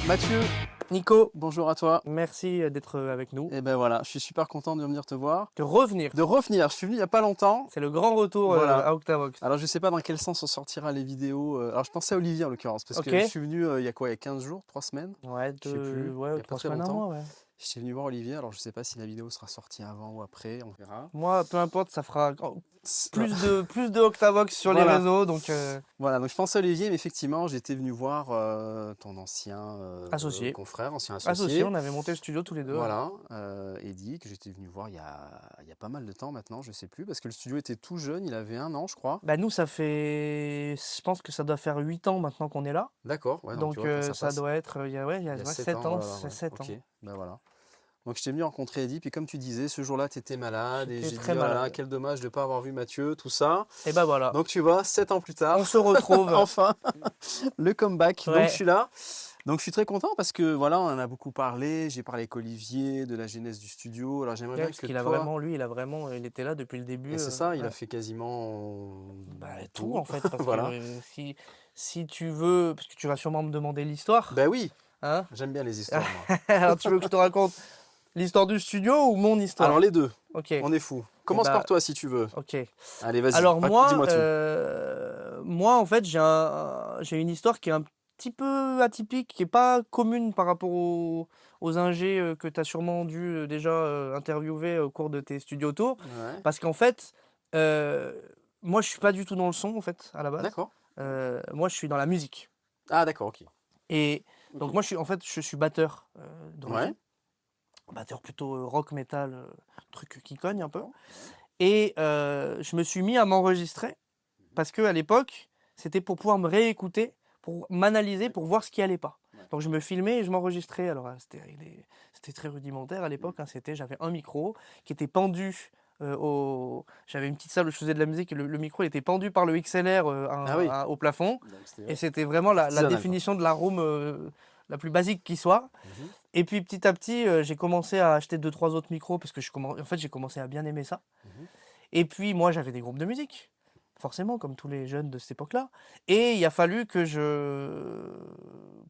Mathieu, Nico, bonjour à toi. merci d'être avec nous. Et ben voilà, je suis super content de venir te voir. De revenir. De revenir, je suis venu il n'y a pas longtemps. C'est le grand retour Voilà. à Octavox. Alors je sais pas dans quel sens on sortira les vidéos. Alors je pensais à Olivier en l'occurrence, parce Ok. que je suis venu il y a quoi, il y a 15 jours, 3 semaines? Ouais, Je sais plus, il y a pas 3 très semaines, un longtemps. mois, ouais. J'étais venu voir Olivier, alors je sais pas si la vidéo sera sortie avant ou après, on verra. Moi, peu importe, ça fera Voilà. plus de Octavox sur les Voilà. réseaux, donc Voilà, donc je pensais à Olivier, mais effectivement j'étais venu voir ton ancien associé. confrère, ancien Associé, associé. on avait monté le studio tous les deux. Voilà, Eddy, que j'étais venu voir il y a pas mal de temps maintenant, je sais plus, parce que le studio était tout jeune, il avait 1 an, je crois. Bah nous, ça fait... Je pense que ça doit faire 8 ans maintenant qu'on est là. D'accord, ouais, donc Donc tu vois, ça passe. doit être... Il y a, Il y a 7 7 ans, ans, voilà, c'est ouais, 7 ok, ans. ben voilà. Donc je t'ai venu rencontrer Eddy, puis comme tu disais, ce jour-là, tu étais malade, et J'étais j'ai très dit, oh là là, malade. quel dommage de ne pas avoir vu Mathieu, tout ça. Et bah voilà, Donc tu vois, 7 ans plus tard, on se retrouve. enfin, le comeback. Donc Ouais. je suis là. Donc je suis très content parce que voilà, on en a beaucoup parlé. J'ai parlé avec Olivier de la genèse du studio. Alors j'aimerais Ouais, bien parce que qu'il a toi. vraiment, lui, il était là depuis le début. Et c'est ça, il a Ouais. fait quasiment Bah, tout tout. en fait, parce Voilà. que si tu veux, parce que tu vas sûrement me demander l'histoire, Ben oui, hein? j'aime bien les histoires, moi. Alors tu veux que je te raconte l'histoire du studio ou mon histoire? Alors les deux, Ok, on est fou. Commence bah, par toi si tu veux. ok. Allez, vas-y, Alors dis-moi tout. moi en fait, j'ai une histoire qui est un petit peu atypique, qui est pas commune par rapport aux ingés que tu as sûrement dû déjà interviewer au cours de tes studio tours, Ouais. parce qu'en fait, euh, moi je suis pas du tout dans le son en fait à la base. D'accord. Moi je suis dans la musique. Ah d'accord, ok. Et donc Ok. moi je suis batteur d'origine, Ouais. batteur plutôt rock metal, truc qui cogne un peu. Et je me suis mis à m'enregistrer parce que à l'époque c'était pour pouvoir me réécouter, pour m'analyser, pour voir ce qui allait pas. Ouais. Donc je me filmais et je m'enregistrais. Alors c'était très rudimentaire à l'époque, hein. J'avais un micro qui était pendu j'avais une petite salle où je faisais de la musique et le micro il était pendu par le XLR Ah oui. au plafond. Donc Et c'était vraiment la artisanal, quoi. définition de la room la plus basique qui soit. Mhm. Et puis petit à petit, j'ai commencé à acheter 2-3 autres micros parce que en fait, j'ai commencé à bien aimer ça. Mhm. Et puis moi, j'avais des groupes de musique, forcément, comme tous les jeunes de cette époque-là. Et il a fallu que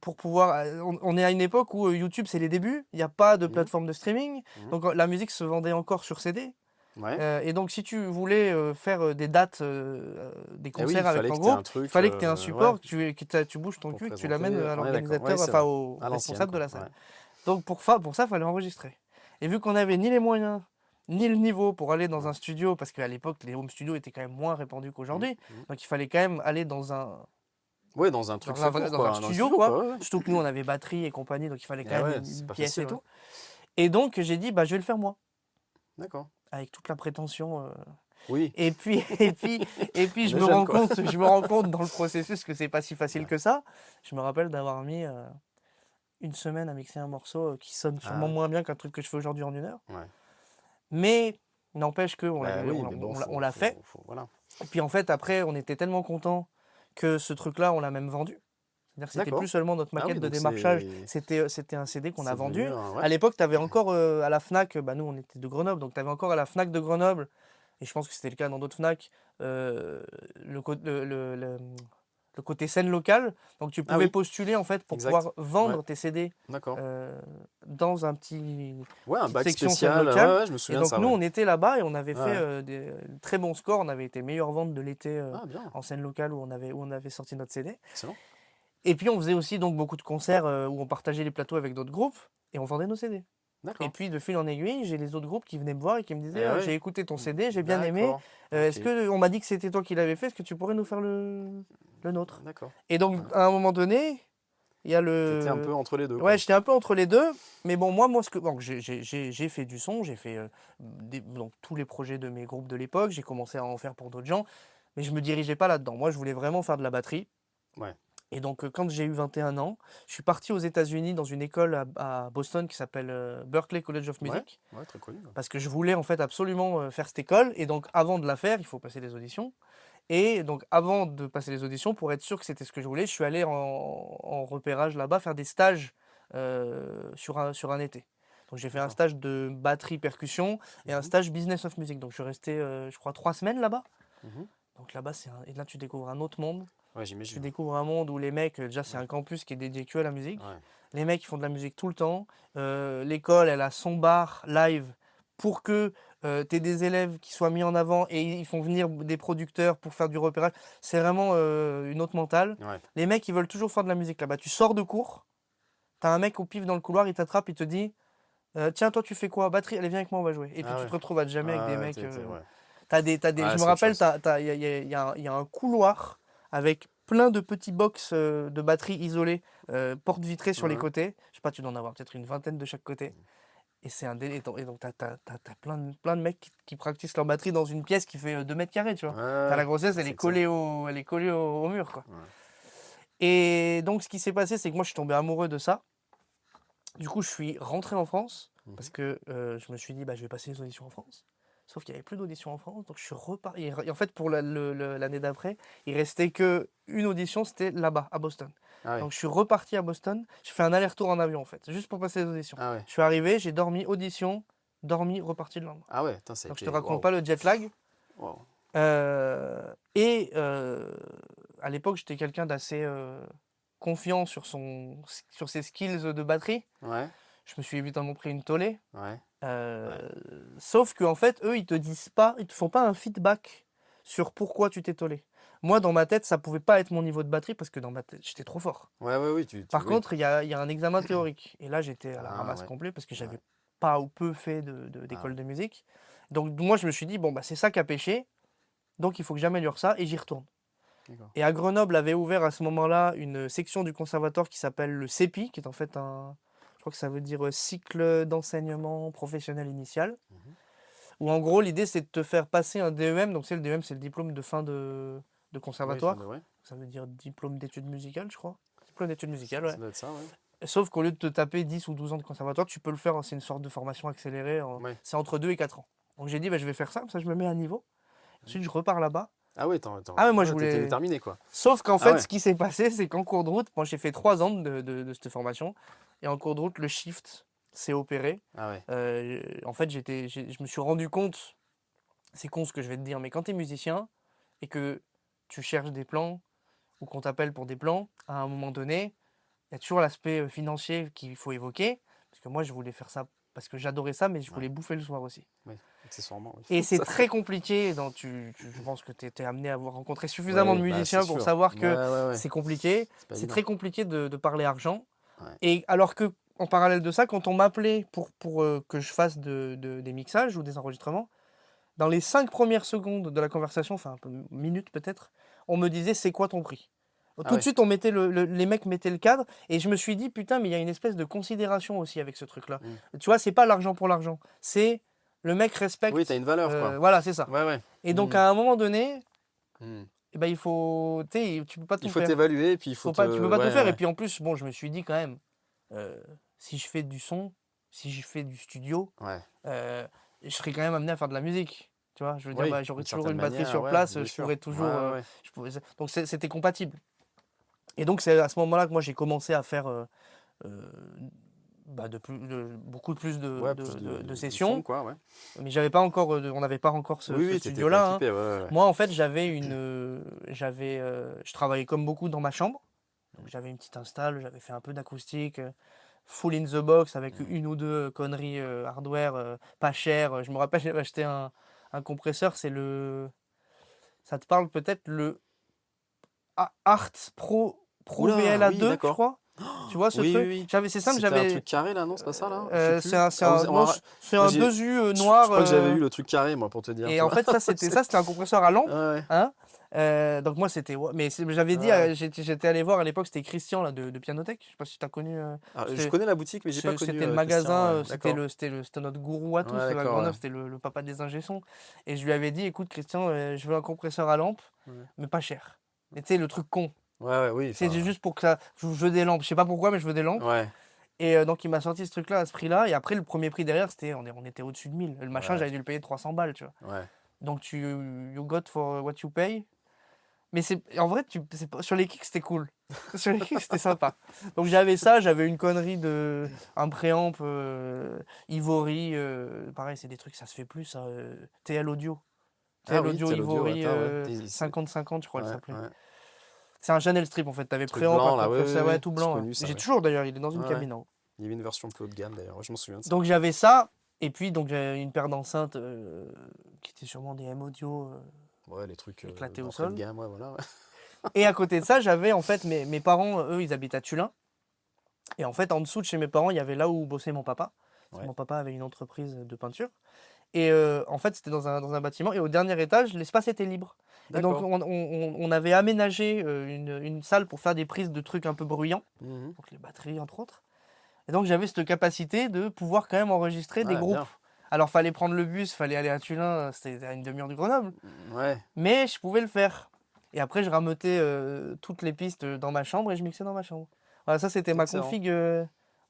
pour pouvoir... On est à une époque où YouTube, c'est les débuts, il n'y a pas de Mhm. plateforme de streaming, Mhm. donc la musique se vendait encore sur CD. Ouais. Et donc, si tu voulais faire des dates, des Eh oui, concerts il avec fallait un que tu aies un groupe, il truc. fallait que tu aies un Ouais. support, tu bouges ton Pour cul et que tu présenter. l'amènes à On est d'accord. l'organisateur, Ouais, c'est enfin vrai. au À l'ancienne, responsable de quoi. la salle. Ouais. Donc, pour ça, il fallait enregistrer. Et vu qu'on n'avait ni les moyens, ni le niveau pour aller dans un studio, parce qu'à l'époque, les home studios étaient quand même moins répandus qu'aujourd'hui, Mhm. donc il fallait quand même aller dans un, Ouais, dans un truc fait pour, dans quoi. un Dans studio, quoi. quoi. Ouais. Surtout que nous, on avait batterie et compagnie, donc il fallait quand Eh même ouais, une c'est pas pièce facile. et tout. Ouais. Et donc, j'ai dit, bah, je vais le faire moi, D'accord. avec toute la prétention. Oui. Et puis, On je est me jeune, rends quoi. compte, je me rends compte dans le processus que c'est pas si facile Ouais. que ça. Je me rappelle d'avoir mis une semaine à mixer un morceau qui sonne Ah sûrement ouais. moins bien qu'un truc que je fais aujourd'hui en 1 heure. Ouais. Mais n'empêche qu'on Bah oui, mais bon, on l'a fait. voilà. Et puis en fait, après, on était tellement contents que ce truc-là, on l'a même vendu. C'est-à-dire que c'était D'accord. plus seulement notre Ah maquette oui, de donc démarchage, c'était un CD qu'on a c'est vendu. devenu un. Ouais. À l'époque, tu avais encore à la FNAC, bah, nous on était de Grenoble, donc tu avais encore à la FNAC de Grenoble, et je pense que c'était le cas dans d'autres FNAC, le côté scène locale. Donc tu Ah pouvais oui, postuler en fait pour exact. pouvoir vendre Ouais. tes CD D'accord. dans Ouais, un petite bac section scène spécial. locale. Ouais, je me Et souviens de donc ça, nous, ouais. on était là-bas et on avait Ouais. fait des très bons scores. On avait été meilleure vente de l'été Ah, bien. en scène locale où on avait sorti notre CD. Excellent. Et puis on faisait aussi donc beaucoup de concerts où on partageait les plateaux avec d'autres groupes et on vendait nos CD. Et D'accord. puis de fil en aiguille, j'ai les autres groupes qui venaient me voir et qui me disaient Eh ouais. j'ai écouté ton CD, j'ai bien aimé. D'accord. Est-ce Ok. que on m'a dit que c'était toi qui l'avais fait, est-ce que tu pourrais nous faire le nôtre? D'accord. Et donc Ouais. à un moment donné, il y a T'étais un peu entre les deux, Ouais, quoi. j'étais un peu entre les deux, mais bon, moi donc, j'ai fait du son, j'ai fait donc, tous les projets de mes groupes de l'époque, j'ai commencé à en faire pour d'autres gens, mais je me dirigeais pas là-dedans. Moi, je voulais vraiment faire de la batterie. Ouais. Et donc, quand j'ai eu 21 ans, je suis parti aux États-Unis dans une école à Boston qui s'appelle Berklee College of Ouais. Music, Ouais, très connu. Ouais. parce que je voulais en fait absolument faire cette école. Et donc, avant de la faire, il faut passer des auditions. Et donc, avant de passer les auditions, pour être sûr que c'était ce que je voulais, je suis allé en repérage là-bas faire des stages sur un été. Donc, j'ai fait un D'accord. stage de batterie percussion et un Mhm. stage business of music. Donc, je suis resté, je crois, 3 semaines là-bas. Mhm. Donc, là-bas, et là, tu découvres un autre monde. Ouais, Tu j'imagine. découvres un monde où les mecs, déjà, c'est un campus qui est dédié que à la musique. Ouais. Les mecs, ils font de la musique tout le temps. L'école, elle a son bar live pour que tu aies des élèves qui soient mis en avant et ils font venir des producteurs pour faire du repérage. C'est vraiment une autre mentale. Ouais. Les mecs, ils veulent toujours faire de la musique là-bas. Tu sors de cours, tu as un mec au pif dans le couloir, il t'attrape, il te dit tiens, toi, tu fais quoi? Batterie, allez, viens avec moi, on va jouer. Et puis Ah tu ouais. te retrouves à jamais avec des Ah ouais, mecs. ouais. Je Ouais, me c'est autre rappelle, chose. il y a un couloir avec plein de petits box de batteries isolées, portes vitrées sur les Ouais. côtés. Je sais pas, tu dois en avoir peut-être une vingtaine de chaque côté. Et c'est un délai. Et donc, t'as plein de mecs qui practicent leur batterie dans une pièce qui fait 2 mètres carrés, tu vois. T'as la Ouais, grossesse, c'est excellent. elle est collée au mur, quoi. Ouais. Et donc, ce qui s'est passé, c'est que moi, je suis tombé amoureux de ça. Du coup, je suis rentré en France parce que je me suis dit, bah, je vais passer les auditions en France. Sauf qu'il n'y avait plus d'auditions en France, donc je suis reparti. Et en fait, pour l'année d'après, il restait que une audition, c'était là-bas, à Boston. Ah ouais. Donc je suis reparti à Boston. J'ai fait un aller-retour en avion, en fait, juste pour passer les auditions. Ah ouais. Je suis arrivé, j'ai dormi, audition, dormi, reparti le lendemain. Ah ouais, putain, ça a Donc je te été. raconte Waouh. pas le jet lag. Waouh. Et à l'époque, j'étais quelqu'un d'assez confiant sur ses skills de batterie. Ouais. Je me suis évidemment pris une tollée. Ouais. Sauf qu'en fait, eux, ils te font pas un feedback sur pourquoi tu t'es tollé. Moi, dans ma tête, ça pouvait pas être mon niveau de batterie parce que dans ma tête, j'étais trop fort. Ouais, ouais, oui, Par oui. contre, il y a un examen théorique. Et là, j'étais à la Ah ramasse ouais. complet parce que j'avais Ouais. pas ou peu fait Ah d'école ouais. de musique. Donc, moi, je me suis dit, bon, bah, c'est ça qui a pêché. Donc, il faut que j'améliore ça et j'y retourne. D'accord. Et à Grenoble avait ouvert à ce moment-là une section du conservatoire qui s'appelle le CEPI, qui est en fait je crois que ça veut dire cycle d'enseignement professionnel initial. Mhm. Où en gros, l'idée, c'est de te faire passer un DEM. Donc, c'est le DEM, c'est le diplôme de fin de Oui, conservatoire. ouais. Ça veut dire diplôme d'études musicales, je crois. Diplôme d'études musicales, Ça ouais. doit être ça, ouais. Sauf qu'au lieu de te taper 10 ou 12 ans de conservatoire, tu peux le faire, c'est une sorte de formation accélérée. Ouais. C'est entre 2 et 4 ans. Donc, j'ai dit, bah, je vais faire ça, comme ça, je me mets à niveau. Ensuite, je repars là-bas. Ah ouais, Ah ouais, moi, je ouais, t'étais voulais. déterminé, quoi. Sauf qu'en Ah fait, ouais. ce qui s'est passé, c'est qu'en cours de route, moi, j'ai fait 3 ans de cette formation. Et en cours de route, le shift s'est opéré. Ah ouais. En fait, je me suis rendu compte. C'est con ce que je vais te dire, mais quand tu es musicien et que tu cherches des plans ou qu'on t'appelle pour des plans, à un moment donné, il y a toujours l'aspect financier qu'il faut évoquer. Parce que moi, je voulais faire ça parce que j'adorais ça, mais je voulais Ouais. bouffer le soir aussi. Ouais. Accessoirement, oui. Et c'est Ça, très compliqué. Je pense que tu es amené à avoir rencontré suffisamment ouais, de bah c'est musiciens pour sûr. savoir Ouais, que ouais, ouais. c'est compliqué. C'est pas C'est évident. très compliqué de parler argent. Ouais. Et alors que, en parallèle de ça, quand on m'appelait pour que je fasse des mixages ou des enregistrements, dans les 5 premières secondes de la conversation, enfin un peu minutes peut-être, on me disait c'est quoi ton prix? Ah Tout de ouais. suite, les mecs mettaient le cadre et je me suis dit putain, mais il y a une espèce de considération aussi avec ce truc-là. Mm. Tu vois, c'est pas l'argent pour l'argent, c'est le mec Oui, respecte. t'as une valeur, quoi. Voilà, c'est ça. Ouais, ouais. Et donc Mm. à un moment donné, Mm. eh ben, tu peux pas Il tout faut faire. t'évaluer, puis il faut te. Tu peux pas tout Ouais, faire. Et ouais. puis en plus, bon, je me suis dit quand même, si je fais du son, si je fais du studio, Ouais. je serais quand même amené à faire de la musique. Tu vois, je veux dire, Oui, bah, j'aurais d'une toujours certaine une batterie manière, sur ouais, place, bien je sûr. pourrais Ouais, toujours. ouais, Donc c'était compatible. Et donc c'est à ce moment-là que moi j'ai commencé à faire euh, beaucoup plus ouais. Ouais, plus de de son, sessions. quoi, ouais. Mais j'avais pas encore, on n'avait pas encore Oui, ce oui, t'étais pas studio-là, hein. équipé, ouais, ouais, ouais. Moi, en fait, je travaillais comme beaucoup dans ma chambre. Donc j'avais une petite install, j'avais fait un peu d'acoustique, full in the box avec Mm. une ou deux conneries hardware pas chères. Je me rappelle, j'avais acheté un compresseur, ça te parle peut-être, le Art Pro Oula, oui, VLA2, je d'accord. crois. Tu vois ce Oui, oui, truc? oui. C'est simple, C'était un truc carré, là, non? C'est pas ça, là? Je sais plus. c'est Ah, un, non, c'est moi, un 2U je noir. crois que j'avais eu le truc carré, moi, pour te dire, Et tu en vois. fait, c'était un compresseur à lampe, Ouais, ouais. hein. Donc moi, mais j'avais dit, Ouais. j'étais allé voir à l'époque, c'était Christian là, de Pianothèque. Je sais pas si tu as connu. Alors, je connais la boutique, mais j'ai pas connu C'était le Christian. magasin, Ouais. D'accord. c'était notre gourou à Ouais, tous, à d'accord, ouais. Grenoble, c'était le papa des ingé sons. Et je lui avais dit, écoute Christian, je veux un compresseur à lampe, Ouais, mais pas cher. Et tu sais, le truc con. ouais, ouais, oui, C'est enfin. juste pour que ça. Je veux des lampes, je sais pas pourquoi, mais je veux des lampes. Ouais, Et donc il m'a sorti ce truc-là à ce prix-là. Et après, le premier prix derrière, on était au-dessus de 1000. Le machin, ouais, j'avais dû le payer 300 balles, tu vois. ouais. Donc you got for what you pay. Mais en vrai, sur les kicks, c'était cool. Sur les kicks, c'était sympa. Donc j'avais ça, j'avais une connerie un préamp Ivory. Pareil, c'est des trucs, ça se fait plus, ça. TL Audio. Ah TL oui, Audio t'as l'audio, Ivory attends, ouais. 50-50, je crois, elle Ouais, s'appelait. ouais. C'est un Chanel Strip en fait. T'avais Truc préamp, blanc là, ouais, accroche, ouais, ouais, ouais, tout j'ai blanc. Ouais. connu ça, J'ai ouais. toujours d'ailleurs, il est dans une Ouais, ouais. cabine en haut. Il y avait une version plus haut de gamme d'ailleurs, ouais, je m'en souviens de ça. Donc j'avais ça, et puis donc j'avais une paire d'enceintes qui étaient sûrement des M-Audio Ouais, les trucs éclatés au d'entrée de sol. gamme, ouais, voilà. Ouais. Et à côté de ça, j'avais en fait mes parents, eux, ils habitent à Tulin. Et en fait, en dessous de chez mes parents, il y avait là où bossait mon papa. Parce que Ouais. mon papa avait une entreprise de peinture. Et en fait, c'était dans un bâtiment. Et au dernier étage, l'espace était libre. Et donc, D'accord. on avait aménagé une salle pour faire des prises de trucs un peu bruyants. Mhm. Donc les batteries, entre autres. Et donc, j'avais cette capacité de pouvoir quand même enregistrer des Ouais, groupes. bien. Alors, fallait prendre le bus, fallait aller à Tulin. C'était à une demi-heure de Grenoble. Ouais, Mais je pouvais le faire. Et après, je rameutais toutes les pistes dans ma chambre et je mixais dans ma chambre. Voilà, ça, c'était excellent.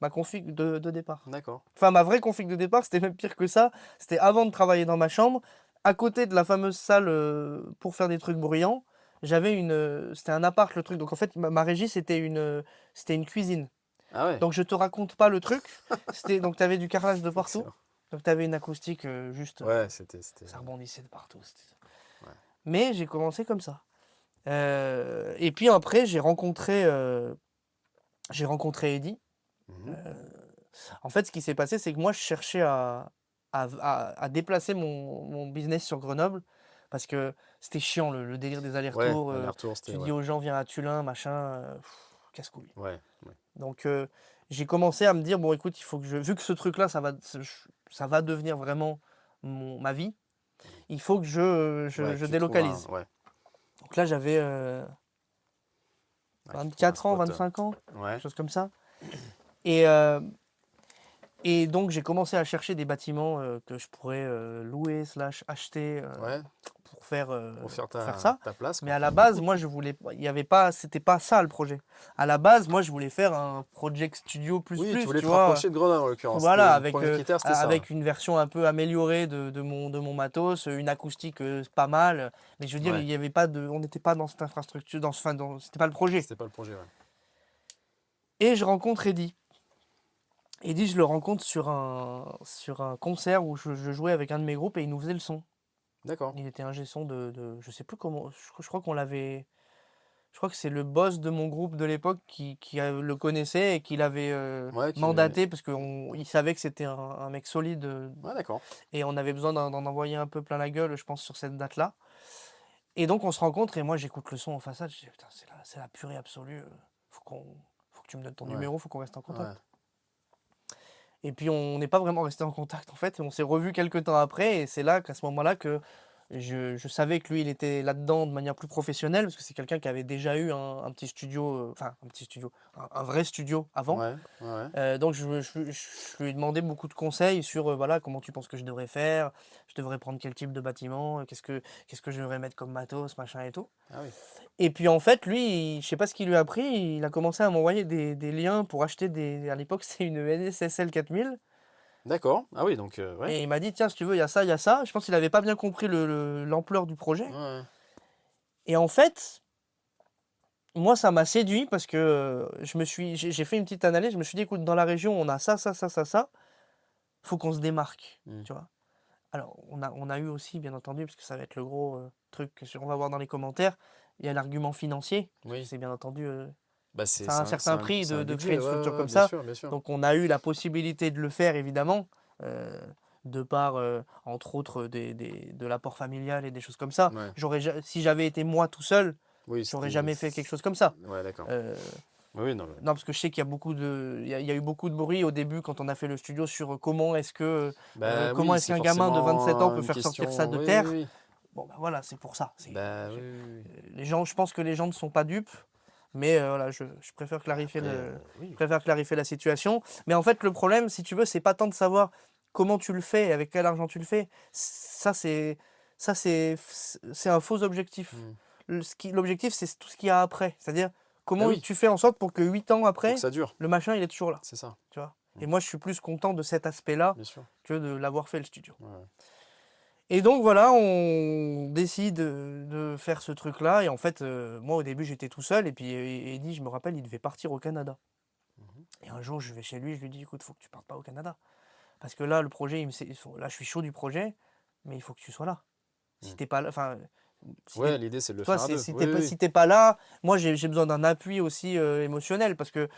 ma config de départ. D'accord. Enfin, ma vraie config de départ, c'était même pire que ça. C'était avant de travailler dans ma chambre, à côté de la fameuse salle pour faire des trucs bruyants. J'avais c'était un appart, le truc. Donc, en fait, ma régie, c'était une cuisine. Ah ouais, Donc, je te raconte pas le truc. Donc, tu avais du carrelage de partout. excellent. Donc, tu avais une acoustique juste. Ouais, Ça rebondissait de partout. Ouais. Mais j'ai commencé comme ça. Et puis après, j'ai rencontré Eddy. Mhm. En fait, ce qui s'est passé, c'est que moi, je cherchais à déplacer mon business sur Grenoble parce que c'était chiant le délire des Ouais, allers-retours. aller-retour, c'était, Tu dis ouais. aux gens, viens à Tulin, machin, casse-couille. Ouais, ouais. Donc, j'ai commencé à me dire, bon, écoute, il faut que vu que ce truc-là, ça va devenir vraiment ma vie, il faut que Ouais, je tu trouves un. délocalise. Ouais. Donc là, j'avais Ouais, tu trouves un 24 ans, spot. 25 ans, Ouais. quelque chose comme ça. Et, euh, et donc, j'ai commencé à chercher des bâtiments que je pourrais louer, slash acheter Ouais, pour faire pour faire ça. ta place, Mais quoi. à la base, moi, je voulais, il y avait pas, c'était pas ça le projet. À la base, moi, je voulais faire un Project Studio Oui, tu voulais tu te vois. rapprocher de Grenoble en l'occurrence. Voilà, Le premier critère, c'était ça. avec une version un peu améliorée de mon matos, une acoustique pas mal. Mais je veux dire, Ouais, il y avait pas on n'était pas dans cette infrastructure, c'était pas le projet. c'était pas le projet, ouais. Et je rencontre Eddy. Eddy, je le rencontre sur un concert où je jouais avec un de mes groupes et il nous faisait le son. D'accord. Il était ingé son je sais plus comment, je crois qu'on l'avait, je crois que c'est le boss de mon groupe de l'époque qui le connaissait et qui l'avait Ouais, mandaté parce qu'il savait que c'était un mec solide ouais, d'accord. et on avait besoin d'en envoyer un peu plein la gueule, je pense, sur cette date-là. Et donc on se rencontre et moi j'écoute le son en façade, je dis putain, c'est la purée absolue, faut que tu me donnes ton Ouais, numéro, faut qu'on reste en ouais. contact. Et puis on n'est pas vraiment resté en contact en fait, on s'est revu quelques temps après et c'est là qu'à ce moment-là que je savais que lui il était là-dedans de manière plus professionnelle parce que c'est quelqu'un qui avait déjà eu un petit studio, enfin un petit studio, un vrai studio avant. Ouais, ouais, ouais. Donc je lui ai demandé beaucoup de conseils sur voilà, comment tu penses que je devrais faire, je devrais prendre quel type de bâtiment, qu'est-ce que je devrais mettre comme matos, machin et tout. Ah oui. Et puis en fait, lui, je sais pas ce qu'il lui a pris, il a commencé à m'envoyer des liens pour acheter à l'époque, c'est une NSSL 4000. D'accord. Ah oui, donc, ouais. Et il m'a dit, tiens, si tu veux, il y a ça, il y a ça. Je pense qu'il n'avait pas bien compris l'ampleur du projet. Ouais, ouais. Et en fait, moi, ça m'a séduit parce que j'ai fait une petite analyse. Je me suis dit, écoute, dans la région, on a ça, ça, ça, ça, ça. Faut qu'on se démarque, Mm. tu vois. Alors, on a eu aussi, bien entendu, parce que ça va être le gros truc on va voir dans les commentaires, il y a l'argument financier. Parce que Oui. c'est bien entendu, Bah, ça a un certain prix c'est un de créer budget, une ouais, ouais, structure ouais, comme bien ça. sûr, bien sûr. Donc, on a eu la possibilité de le faire, évidemment, euh, de par, entre autres, de l'apport familial et des choses comme ça. Ouais. Si j'avais été moi tout seul, Oui, j'aurais c'était. jamais fait quelque chose comme ça. Ouais, d'accord. Euh, Oui, non, non, parce que je sais qu'il y a il y a eu beaucoup de bruit au début quand on a fait le studio sur bah comment oui, est-ce c'est qu'un gamin de 27 ans forcément peut une faire sortir question. ça de Oui, oui, terre. oui. Bon, ben voilà, c'est pour ça. Bah oui, oui, oui. Les gens, je pense que les gens ne sont pas dupes, mais voilà, je préfère clarifier Après, je oui. préfère clarifier la situation. Mais en fait, le problème, si tu veux, c'est pas tant de savoir comment tu le fais et avec quel argent tu le fais. Ça, c'est un faux objectif. Mm. L'objectif, c'est tout ce qu'il y a après. C'est-à-dire, Bah comment oui, tu fais en sorte pour que 8 ans pour que après, ça dure, le machin, il est toujours là. c'est ça, Tu vois. Mm. Et moi, je suis plus content de cet aspect-là bien sûr. que de l'avoir fait le studio. Ouais, ouais. Et donc voilà, on décide de faire ce truc-là. Et en fait, moi au début j'étais tout seul. Et puis Eddy, je me rappelle, il devait partir au Canada. Mhm. Et un jour, je vais chez lui, je lui dis, écoute, faut que tu partes pas au Canada. Parce que là, le projet, là, je suis chaud du projet, mais il faut que tu sois là. Si Mm. t'es pas là, enfin, si Ouais, l'idée, c'est de le toi, faire à deux. si Oui, oui, oui. si t'es pas là, moi j'ai besoin d'un appui aussi émotionnel parce que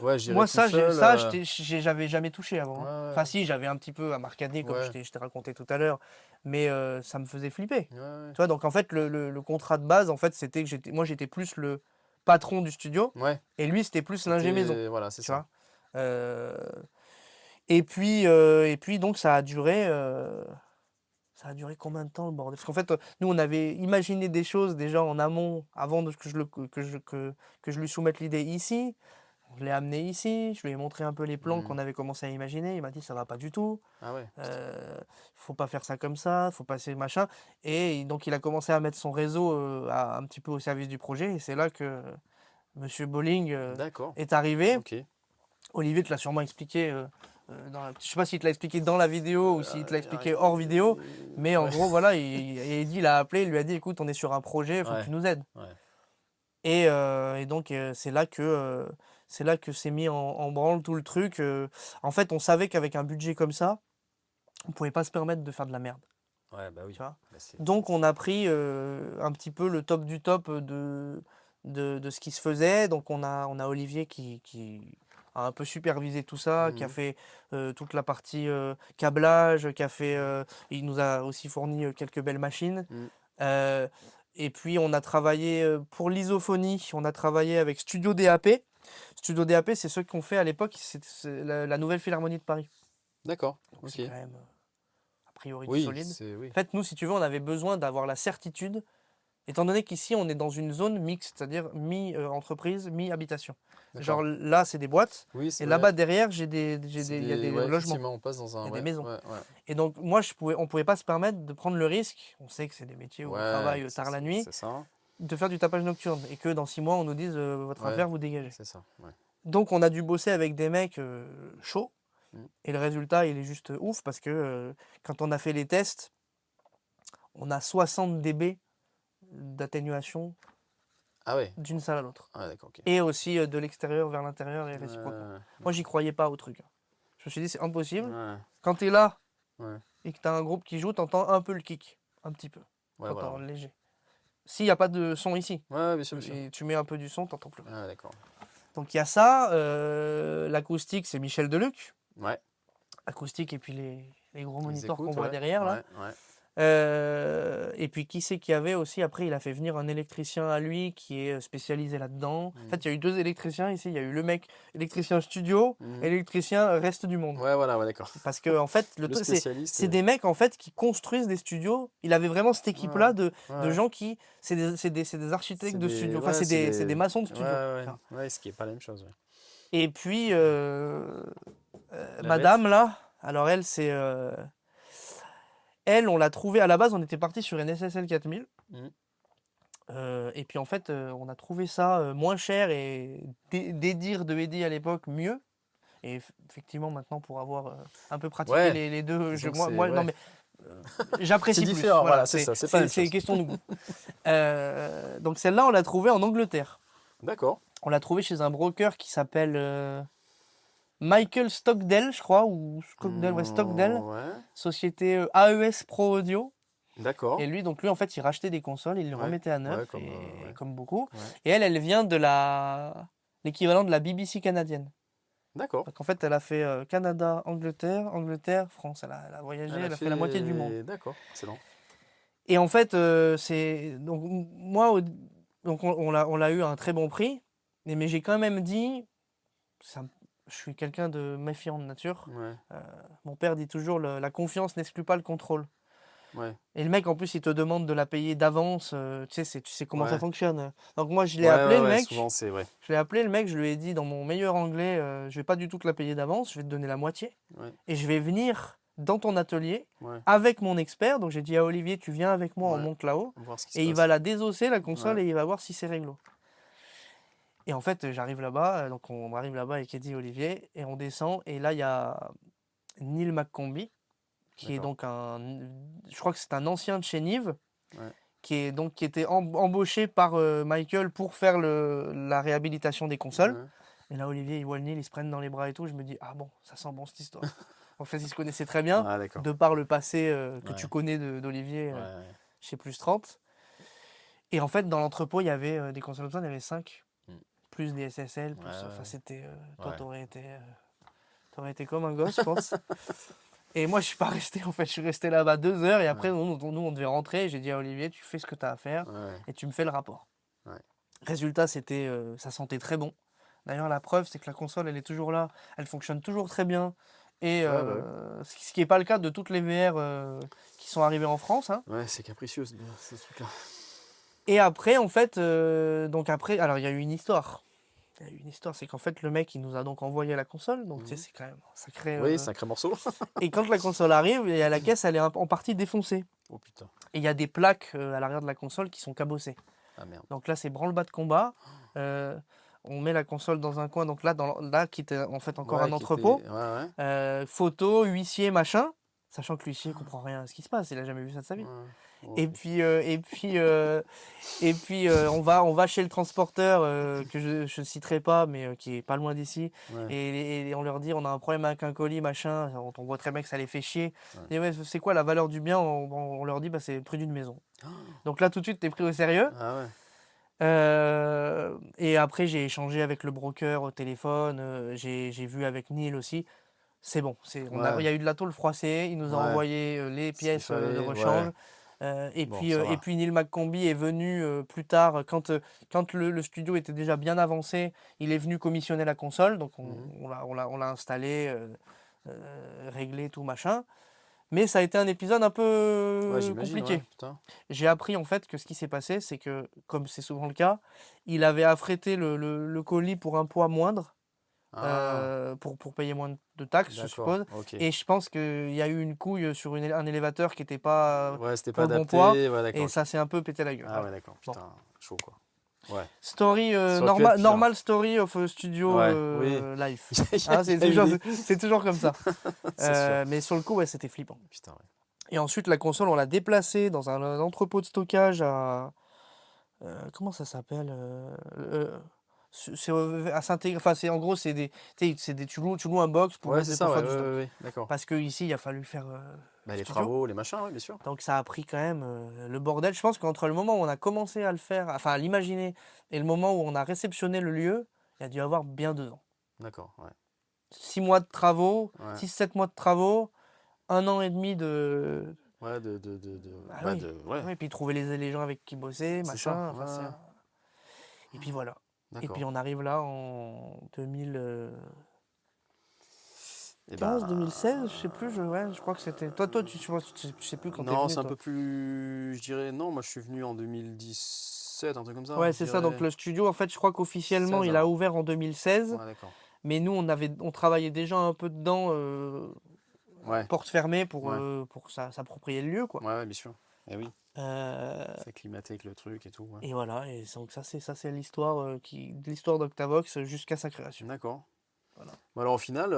Ouais, j'irai moi tout seul. j'avais jamais touché Ouais, avant, hein. ouais, Enfin si, j'avais un petit peu à m'arcader comme ouais, je t'ai raconté tout à l'heure, mais ça me faisait flipper. ouais, ouais. Tu vois, donc en fait le contrat de base, en fait, c'était que j'étais plus le patron du studio Ouais, et lui c'était plus l'ingé maison, c'était. Voilà, c'est tu ça. vois. Euh, et puis donc ça a duré combien de temps le bordel? Parce qu'en fait, nous on avait imaginé des choses déjà en amont avant que que je lui soumette l'idée ici. Je l'ai amené ici, je lui ai montré un peu les plans Hmm. qu'on avait commencé à imaginer. Il m'a dit ça va pas du tout, Ah ouais. faut pas faire ça comme ça, faut passer machin. Et donc il a commencé à mettre son réseau un petit peu au service du projet. Et c'est là que Monsieur Bowling D'accord. est arrivé. Ok. Olivier te l'a sûrement expliqué. Je sais pas s'il te l'a expliqué dans la vidéo ou s'il te l'a expliqué hors vidéo, mais en Ouais. gros voilà, Eddie l'a appelé, il lui a dit écoute, on est sur un projet, il faut que tu Ouais. nous aides. Ouais. Et donc c'est là que s'est mis en branle tout le truc. En fait, on savait qu'avec un budget comme ça, on pouvait pas se permettre de faire de la merde, Ouais, bah tu oui. vois. Bah, Donc on a pris un petit peu le top du top de ce qui se faisait. Donc on a Olivier qui a un peu supervisé tout ça, qui a Mhm. fait toute la partie câblage, il nous a aussi fourni quelques belles machines. Mm. Euh, et puis on a travaillé pour l'isophonie, on a travaillé avec Studio DAP. Studio DAP, c'est ceux qu'on fait à l'époque, c'est la Nouvelle Philharmonie de Paris. D'accord. Donc Ok. c'est quand même a priori du Oui, solide. c'est. Oui. En fait, nous, si tu veux, on avait besoin d'avoir la certitude, étant donné qu'ici, on est dans une zone mixte, c'est-à-dire mi-entreprise, mi-habitation. Genre D'accord. là, c'est des boîtes, Oui, c'est et vrai. là-bas, derrière, C'est il y a des. des Ouais, logements, effectivement, on passe dans il un. y a des Ouais, maisons. ouais, ouais. Et donc, moi, on pouvait pas se permettre de prendre le risque, on sait que c'est des métiers où on Ouais, travaille tard la nuit, c'est ça. de faire du tapage nocturne, et que dans 6 mois, on nous dise votre Ouais, affaire, vous dégagez. c'est ça. Ouais. Donc, on a dû bosser avec des mecs chauds, Mm. et le résultat, il est juste ouf, parce que quand on a fait les tests, on a 60 dB d'atténuation Ah ouais. d'une salle à l'autre. Ah d'accord, ok. Et aussi de l'extérieur vers l'intérieur et réciproquement. Moi, j'y D'accord. croyais pas au truc, hein. Je me suis dit, c'est impossible. Ouais, Quand tu es là ouais. et que tu as un groupe qui joue, tu entends un peu le kick. Un petit peu. Ouais, Tu voilà. entends léger. S'il n'y a pas de son ici, Ouais, bien sûr, bien sûr. et tu mets un peu du son, tu n'entends plus rien. Ah d'accord. Donc il y a ça. L'acoustique, c'est Michel Deluc. Ouais, Acoustique et puis les gros ils moniteurs qu'on écoutent, voit ouais. derrière là. Ouais, ouais. Et puis qui c'est qu'il y avait aussi? Après, il a fait venir un électricien à lui qui est spécialisé là-dedans. En Mhm. fait, il y a eu 2 électriciens ici. Il y a eu le mec électricien studio, Mhm. électricien reste du monde. Ouais, voilà, ouais, d'accord. Parce que en fait, Le spécialiste. c'est des mecs en fait qui construisent des studios. Il avait vraiment cette Ouais, équipe-là de ouais. gens qui, c'est des architectes C'est de des. studio. Enfin, Ouais, c'est c'est des. des maçons de Ouais, studio. ouais, Tu vois. ouais, ce qui est pas la même chose, ouais. Et puis La bête. Madame là, alors elle c'est elle, on l'a trouvée à la base. On était parti sur une SSL 4000. Mhm. Et puis en fait, on a trouvé ça moins cher et des dires de Eddie à l'époque mieux. Et effectivement, maintenant, pour avoir un peu pratiqué Ouais, les deux, disons que c'est. non Ouais. mais C'est j'apprécie plus. différent, Voilà, voilà, c'est ça, c'est pas la même c'est chose. question de goût. Donc celle-là, on l'a trouvée en Angleterre. D'accord. On l'a trouvée chez un broker qui s'appelle Michael Stockdale, je crois, ou Stockdale, ouais, Stockdale, Ouais. société AES Pro Audio. D'accord. Et lui, en fait, il rachetait des consoles, il les Ouais. remettait à Ouais, neuf, comme. et Ouais. comme beaucoup. Ouais. Et elle vient de l'équivalent de la BBC canadienne. D'accord. Donc en fait, elle a fait Canada, Angleterre, Angleterre, France. Elle a voyagé, Elle a elle a fait la moitié du monde. fait. D'accord, excellent. Et en fait, c'est donc moi, donc on l'a eu à un très bon prix, mais j'ai quand même dit, je suis quelqu'un de méfiant de nature. Ouais. Mon père dit toujours la confiance n'exclut pas le contrôle. Ouais. Et le mec, en plus, il te demande de la payer d'avance. Tu sais comment ça Ouais. fonctionne. Donc moi, je l'ai Ouais, appelé ouais, le ouais, mec. souvent c'est vrai. Je l'ai appelé le mec. Je lui ai dit dans mon meilleur anglais, je vais pas du tout te la payer d'avance. Je vais te donner la moitié. Ouais. Et je vais venir dans ton atelier Ouais. avec mon expert. Donc j'ai dit à Olivier, tu viens avec moi, on Ouais. monte là-haut. On va voir ce qui se Et il va passe. la désosser, la console, Ouais. et il va voir si c'est réglo. Et en fait, j'arrive là-bas. Donc on arrive là-bas avec Eddie et Olivier. Et on descend. Et là, il y a Neil McCombie, qui est D'accord. donc je crois que c'est un ancien de chez Nive, Ouais. qui était embauché par Michael pour faire la réhabilitation des consoles. Ouais. Et là, Olivier, il voit le Neil, ils se prennent dans les bras et tout. Je me dis, ah bon, ça sent bon cette histoire. En fait, ils se connaissaient très bien, Ah, d'accord. de par le passé que Ouais. tu connais d'Olivier Ouais. chez Plus 30. Et en fait, dans l'entrepôt, il y avait des consoles comme ça, il y en avait 5, Mmh. plus des SSL, Ouais, plus. Enfin, ouais, c'était. Toi, ouais. t'aurais été comme un gosse, je pense. Et moi, je suis pas resté, en fait. Je suis resté là-bas 2 heures. Et après, Ouais, nous, on devait rentrer. J'ai dit à Olivier, tu fais ce que tu as à faire ouais, et tu me fais le rapport. ouais. Résultat, ça sentait très bon. D'ailleurs, la preuve, c'est que la console, elle est toujours là. Elle fonctionne toujours très bien. Et Ouais, bah, ouais. ce qui n'est pas le cas de toutes les VR qui sont arrivées en France, hein. Ouais, c'est capricieux ce truc-là. Et après, en fait, donc après, alors il y a eu une histoire. Il y a eu une histoire, c'est qu'en fait, le mec, il nous a donc envoyé la console. Donc, tu sais, Mhm. c'est quand même un sacré. Oui, sacré morceau. Et quand la console arrive, il y a la caisse, elle est en partie défoncée. Oh putain. Et il y a des plaques à l'arrière de la console qui sont cabossées. Ah merde. Donc là, c'est branle-bas de combat. Euh, on met la console dans un coin. Donc là, là qui était en fait encore un Ouais, qui était. entrepôt. Ouais, ouais. Photo, huissier, machin. Sachant que l'huissier comprend rien à ce qui se passe. Il a jamais vu ça de sa vie. Ouais. Et Ok. puis, on va chez le transporteur que je ne citerai pas, mais qui est pas loin d'ici. Ouais, Et on leur dit, on a un problème avec un colis, machin. On voit très bien que ça les fait chier. ouais. Et ouais, c'est quoi la valeur du bien? On leur dit, bah, c'est le prix d'une maison. Ah Donc là, tout de suite, t'es pris au sérieux. ouais. Et après, j'ai échangé avec le broker au téléphone. J'ai vu avec Neil aussi. C'est bon. Il Ouais, y a eu de la tôle froissée. Il nous a ouais. envoyé les Ce qu'il pièces de fallait, rechange. ouais. Bon, ça Et va. puis Neil McCombie est venu plus tard, quand le studio était déjà bien avancé, il est venu commissionner la console. Donc Mhm. on l'a installé, réglé, tout machin. Mais ça a été un épisode un Ouais, peu j'imagine, ouais, compliqué. putain. J'ai appris en fait que ce qui s'est passé, c'est que, comme c'est souvent le cas, il avait affrété le colis pour un poids moindre, Ah, pour payer moins de taxes, je d'accord, suppose. ok. Et je pense qu'il y a eu une couille sur un élévateur qui n'était pas Ouais, c'était pour pas le bon poids, adapté. Ouais, d'accord, et ok. ça s'est un peu pété la gueule. Ah ouais, Voilà. d'accord, Bon. putain, chaud quoi. Ouais. Story, Ça aurait pu être pire. normal story of studio Ouais, oui. life. Il y a, Hein, il y a eu des. c'est toujours comme ça. C'est sûr. Mais sur le coup, ouais, c'était flippant. Putain, ouais. Et ensuite, la console, on l'a déplacée dans un entrepôt de stockage à. Comment ça s'appelle c'est à s'intégrer. Enfin, en gros, tu sais, tu loues un box pour Ouais, mettre c'est ça, pour ouais, faire ouais, du stock. ouais, ouais, d'accord. Parce que ici, il a fallu faire Bah, le les studio. travaux, les machins, ouais, bien sûr. Donc ça a pris quand même le bordel. Je pense qu'entre le moment où on a commencé à le faire, enfin à l'imaginer, et le moment où on a réceptionné le lieu, il y a dû y avoir bien 2 ans. D'accord, ouais. 6 mois de travaux, Ouais. 6-7 mois de travaux, 1 an et demi de. Ouais, Ah bah, oui. ouais, Oui, et puis trouver les gens avec qui bosser, c'est ça. machin. Ouais, Enfin, ouais. Et puis voilà. Et puis D'accord. on arrive là en 2015, Et ben. 2016, je sais plus, ouais, je crois que c'était. Toi, tu sais plus quand t'es Non, venu, c'est un toi. peu plus. Je dirais. Non, moi je suis venu en 2017, un truc comme ça, Ouais, je c'est ça. Donc dirais. le studio, en fait, je crois qu'officiellement, 16 il a alors. ouvert en 2016. Ouais, d'accord. Mais nous, on travaillait déjà un peu dedans, à Ouais, porte fermée ouais. pour s'approprier le lieu, quoi. Ouais, ouais, bien sûr. Eh oui. Euh, S'acclimater avec le truc et tout, ouais. et voilà. Et donc ça c'est l'histoire l'histoire d'Octavox jusqu'à sa création. D'accord. Voilà. Bon, alors au final,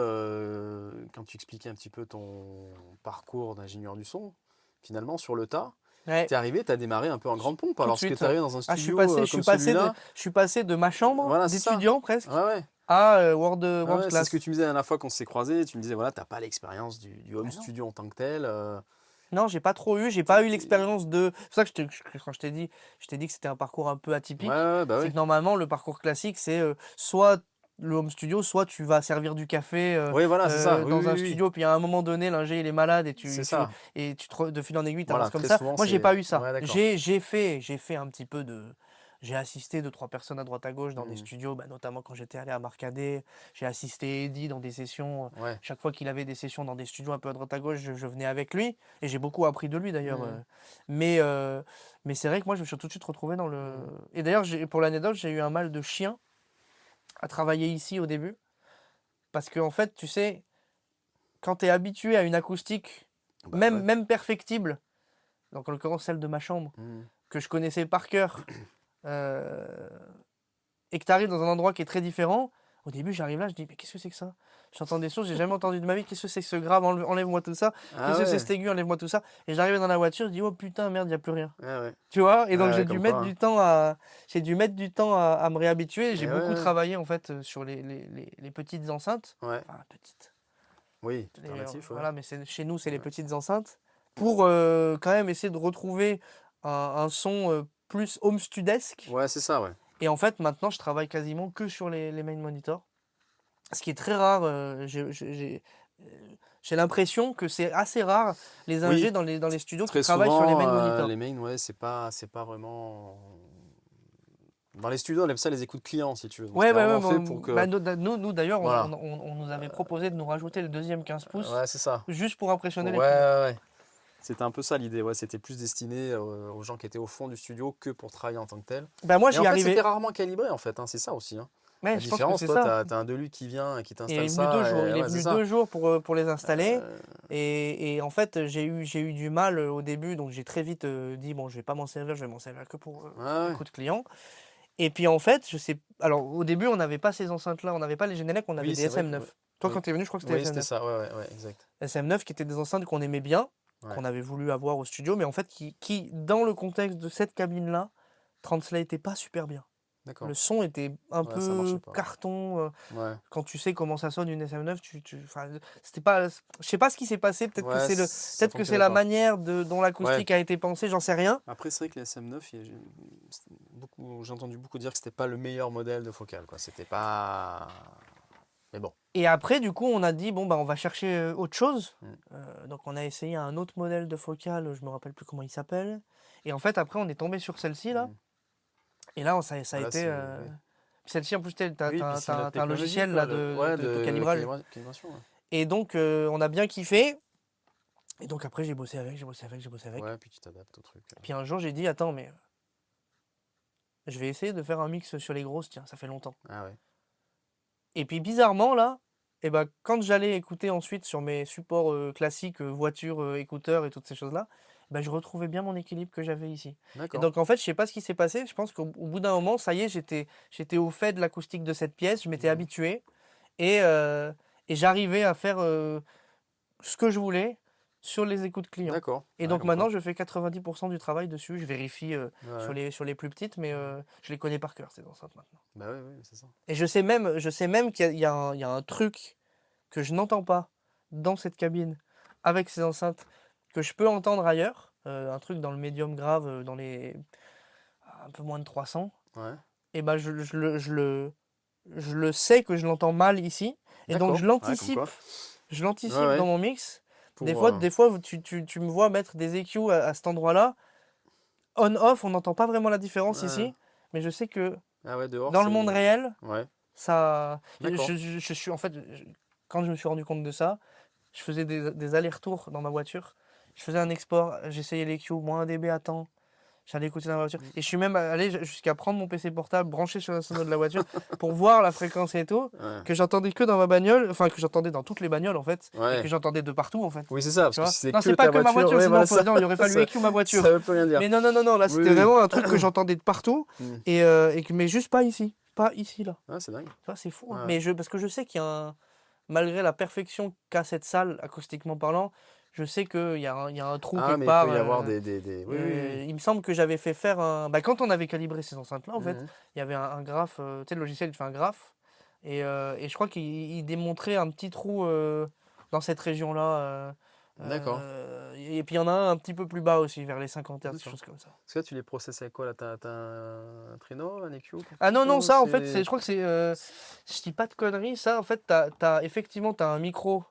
quand tu expliquais un petit peu ton parcours d'ingénieur du son, finalement sur le tas, Ouais, t'es arrivé, t'as démarré un peu en grande pompe. tout de Alors, ce que suite. t'es arrivé dans un Ah, je suis studio passé, comme celui-là, je suis passé de ma chambre voilà, c'est ça. d'étudiant presque Ouais, ouais. à Ouais, World ouais, c'est ce que Class. tu me disais la dernière fois qu'on s'est croisés. Tu me disais, voilà, t'as pas l'expérience du home Ah non. studio en tant que tel. Non, j'ai pas eu T'es- l'expérience de. C'est pour ça que quand je t'ai dit que c'était un parcours un peu Ouais, atypique. ouais, ouais, bah C'est oui. que normalement, le parcours classique, c'est soit le home studio, soit tu vas servir du café Oui, voilà, c'est ça. Oui, dans oui, un oui, oui. studio, puis à un moment donné, l'ingé il est malade et C'est ça. de fil en aiguille, tu Voilà, avances comme très ça. souvent, Moi, j'ai c'est. pas eu ça. Ouais, d'accord. J'ai fait un petit peu de. J'ai assisté 2-3 personnes à droite à gauche dans des Hmm. studios, bah, notamment quand j'étais allé à Marcadet. J'ai assisté Eddy dans des sessions. Ouais. Chaque fois qu'il avait des sessions dans des studios un peu à droite à gauche, je venais avec lui. Et j'ai beaucoup appris de lui d'ailleurs. Hmm. Mais, euh, mais c'est vrai que moi, je me suis tout de suite retrouvé dans le. Hmm. Et d'ailleurs, pour l'anecdote, j'ai eu un mal de chien à travailler ici au début. Parce que, en fait, tu sais, quand tu es habitué à une acoustique, Bah ouais. même perfectible, donc en l'occurrence celle de ma chambre, Hmm. que je connaissais par cœur, euh, et que tu arrives dans un endroit qui est très différent, au début, j'arrive là, je dis, mais qu'est-ce que c'est que ça? J'entends des choses, j'ai jamais entendu de ma vie, qu'est-ce que c'est que ce grave, enlève-moi tout ça, Ah qu'est-ce que c'est ouais. cet aigu, enlève-moi tout ça. Et j'arrivais dans la voiture, je dis, oh putain, merde, il n'y a plus rien. Ouais, ouais. Tu vois? Et donc Ouais, ouais, comme quoi, hein. j'ai dû mettre du temps à me réhabituer. J'ai Et beaucoup ouais, travaillé en fait sur les petites enceintes. ouais. Ouais. Enfin, petites. Oui, tout relatif, ouais. Voilà, mais chez nous, c'est les Ouais. petites enceintes. Pour quand même essayer de retrouver un son plus home studesque. Ouais, c'est ça, ouais. Et en fait, maintenant, je travaille quasiment que sur les main monitors. Ce qui est très rare. J'ai l'impression que c'est assez rare les ingés Oui, dans les studios qui très travaillent sur les souvent, main monitors. les mains, ouais, c'est pas vraiment. Dans les studios, on aime ça les écoutes clients, si tu veux. Donc, Ouais, c'était ouais, vraiment ouais, fait pour que. bah, nous d'ailleurs, Voilà. on nous avait proposé de nous rajouter le deuxième 15 pouces Ouais, c'est ça. juste pour impressionner Ouais, les clients. ouais, ouais. C'était un peu ça l'idée. Ouais, c'était plus destiné aux gens qui étaient au fond du studio que pour travailler en tant que tel. Bah, moi, Et j'y en fait, c'était arrivais. rarement calibré, en fait, hein, c'est ça aussi, hein. Ouais, La je pense que différence, c'est toi, ça. t'as un Deluxe qui vient et qui Il est t'installe venu 2 ça. jours. Et Il est ouais, c'est venu ça. 2 jours pour les installer. Euh, Et en fait, j'ai eu du mal au début. Donc, j'ai très vite dit, bon, je vais pas m'en servir. Je vais m'en servir que pour ouais, ouais. écoute client. Et puis, en fait, je sais. Alors, au début, on n'avait pas ces enceintes-là. On n'avait pas les Genelec. On avait Oui, des c'est vrai que. SM9. Toi, Oui, quand tu es venu, je crois que c'était oui, c'était SM9. ça. Ouais, ouais, ouais, exact. SM9 qui étaient des enceintes qu'on aimait bien, Ouais, qu'on avait voulu avoir au studio, mais en fait qui dans le contexte de cette cabine-là, translatait était pas super bien. Le d'accord. son était un Ouais, ça marchait peu pas. carton. Ouais, Quand tu sais comment ça sonne une SM9, enfin, c'était pas, je sais pas ce qui s'est passé. Peut-être que ouais, c'est ça peut-être que c'est fonctionnait la pas. manière dont Ouais. l'acoustique a été pensée, j'en sais rien. Après, c'est vrai que les SM9, j'ai entendu beaucoup dire que c'était pas le meilleur modèle de focale, quoi. C'était pas. Mais bon. Et après, du coup, on a dit bon bah on va chercher autre chose. Mm. Donc on a essayé un autre modèle de focale, je me rappelle plus comment il s'appelle. Et en fait, après, on est tombé sur celle-ci là. Mm. Et là, ça a Voilà, été. ouais. Celle-ci, en plus, tu as, Oui, puis c'est la un technologie, logiciel quoi. là, Ouais, de de calibrage. calibration. Ouais. Et donc, on a bien kiffé. Et donc, après, j'ai bossé avec, j'ai bossé avec, j'ai bossé avec. Ouais, puis tu t'adaptes au truc. Puis un jour, j'ai dit, attends, mais je vais essayer de faire un mix sur les grosses, tiens, ça fait longtemps. Ah ouais. Et puis, bizarrement, là, et ben, quand j'allais écouter ensuite sur mes supports classiques, voiture, écouteurs et toutes ces choses-là, ben, je retrouvais bien mon équilibre que j'avais ici. Et D'accord. donc, en fait, je sais pas ce qui s'est passé. Je pense qu'au bout d'un moment, ça y est, j'étais au fait de l'acoustique de cette pièce, je m'étais Mhm. habitué. Et j'arrivais à faire ce que je voulais sur les écoutes clients. D'accord. Et Ouais, donc comme maintenant, quoi. je fais 90% du travail dessus. Je vérifie Ouais. sur les plus petites, mais je les connais par cœur, ces enceintes maintenant. Bah ouais, ouais, c'est ça. Et je sais même qu'il y a un truc que je n'entends pas dans cette cabine avec ces enceintes que je peux entendre ailleurs. Un truc dans le médium grave, dans les un peu moins de 300. Ouais. Et ben je le sais que je l'entends mal ici. Et donc D'accord. Ouais, comme quoi. je Ouais, l'anticipe ouais. dans mon mix. Pour. Des fois tu me vois mettre des EQ à cet endroit-là. On-off, on n'entend pas vraiment la différence Ouais. ici. Mais je sais que Ah ouais, dehors, dans le monde c'est. réel, Ouais. ça. D'accord. Je suis en fait, quand je me suis rendu compte de ça, je faisais des allers-retours dans ma voiture. Je faisais un export, j'essayais les Q, moins 1 dB à temps. J'allais écouter dans la voiture. Mm. Et je suis même allé jusqu'à prendre mon PC portable, brancher sur la sono de la voiture pour voir la fréquence et tout, Ouais. que j'entendais que dans ma bagnole, enfin que j'entendais dans toutes les bagnoles en fait, et Ouais. que j'entendais de partout en fait. Oui, c'est ça, parce Tu que vois? si c'est Non, que c'est pas ta que ma voiture, voiture, ouais, sinon voilà, ça, il aurait fallu ça, EQ ma voiture. ça veut plus rien dire. Mais non, non, non, non, là Oui, c'était oui. vraiment un truc que j'entendais de partout, Mm. mais juste pas ici. Pas ici là. Ah, c'est dingue. Tu vois, c'est fou. Hein. Ouais. Mais parce que je sais qu'il y a malgré la perfection qu'a cette salle, acoustiquement parlant, je sais qu'il y a un trou Ah, quelque mais il peut part. y avoir des. Oui, oui, oui. Il me semble que j'avais fait faire un. Bah, quand on avait calibré ces enceintes-là, en fait, Mhm. il y avait un graphe. Tu sais, le logiciel, il fait un graphe. Et je crois qu'il démontrait un petit trou dans cette région-là. D'accord. Et puis il y en a un petit peu plus bas aussi, vers les 50 Hz, des D'accord. choses comme ça. Parce que là, tu les processes avec quoi là? T'as un Trino, un EQ pour Ah tout non, ça non, ou ça en fait, c'est. je crois que c'est. Je dis pas de conneries, ça en fait, effectivement, tu as un micro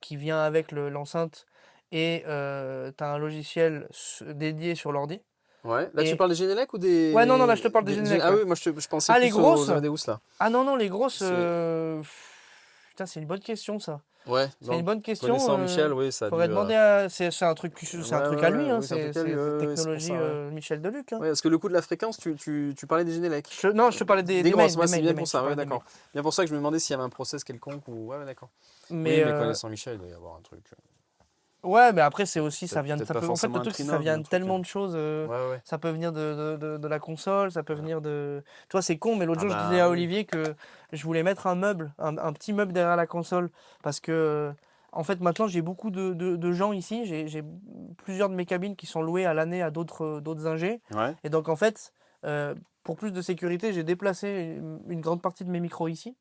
qui vient avec l'enceinte et tu as un logiciel dédié sur l'ordi. Ouais. Là, tu Et... parles des Genelec ou Ouais, non, non, là je te parle des Genelec. Ah Ouais. oui, moi je pensais Ah, les plus aux grosses? Amadeus là. Ah non, non, les grosses. C'est- Putain, c'est une bonne question ça. Ouais, C'est une donc bonne question. connaissant Michel, oui, ça a dû. Faudrait demander à. C'est Ouais, un truc ouais, à ouais, lui, hein. oui, c'est un truc à C'est lui, c'est pour technologie ça, ouais. Michel Deluc. Hein. Ouais, parce que le coup de la fréquence, tu parlais des Genelec. Non, je te parlais Des des mains, grosses, moi c'est bien pour je te ça, ouais, parlais des mains. d'accord. Bien pour ça que je me demandais s'il y avait un process quelconque ou. Ouais, ouais, d'accord. Mais Oui, mais connaissant Michel, il doit y avoir un truc. ouais, mais après c'est aussi ça vient Peut-être ça pas peut en fait forcément le un truc c'est que ça Trinov, mais vient un de truc. tellement de choses Ouais, ouais. ça peut venir de la console, ça peut venir de toi c'est con mais l'autre Ah jour je disais bah à oui. Olivier que je voulais mettre un meuble un petit meuble derrière la console parce que en fait maintenant j'ai beaucoup de gens ici, j'ai plusieurs de mes cabines qui sont louées à l'année à d'autres ingés Ouais. et donc en fait pour plus de sécurité, j'ai déplacé une grande partie de mes micros ici.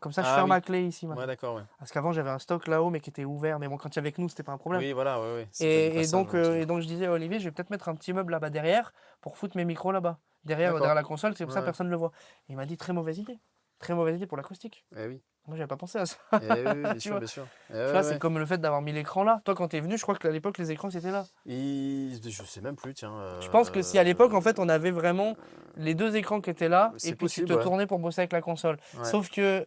Comme ça, je Ah ferme oui. ma clé ici Ouais, maintenant. d'accord, ouais. Parce qu'avant, j'avais un stock là-haut, mais qui était ouvert. Mais bon, quand il y avait que nous, c'était pas un problème. Oui, voilà, ouais, ouais. C'est que du Et passage, donc, hein, toujours. je disais à Olivier, je vais peut-être mettre un petit meuble là-bas derrière pour foutre mes micros là-bas. Derrière D'accord. la console, c'est comme ça, Ouais. personne ne le voit. Et il m'a dit, très mauvaise idée. Très mauvaise idée pour l'acoustique. Eh oui. Moi, j'avais pas pensé à ça. Eh oui, bien Tu sûr, vois, bien sûr. Eh tu ouais, vois, c'est ouais. comme le fait d'avoir mis l'écran là. Toi, quand t'es venu, je crois qu'à l'époque, les écrans, c'était là. Je sais même plus, tiens. Je pense que si à l'époque, en fait, on avait vraiment les deux écrans qui étaient là, et C'est puis tu possible, te ouais. tournais pour bosser avec la console. Ouais. Sauf que,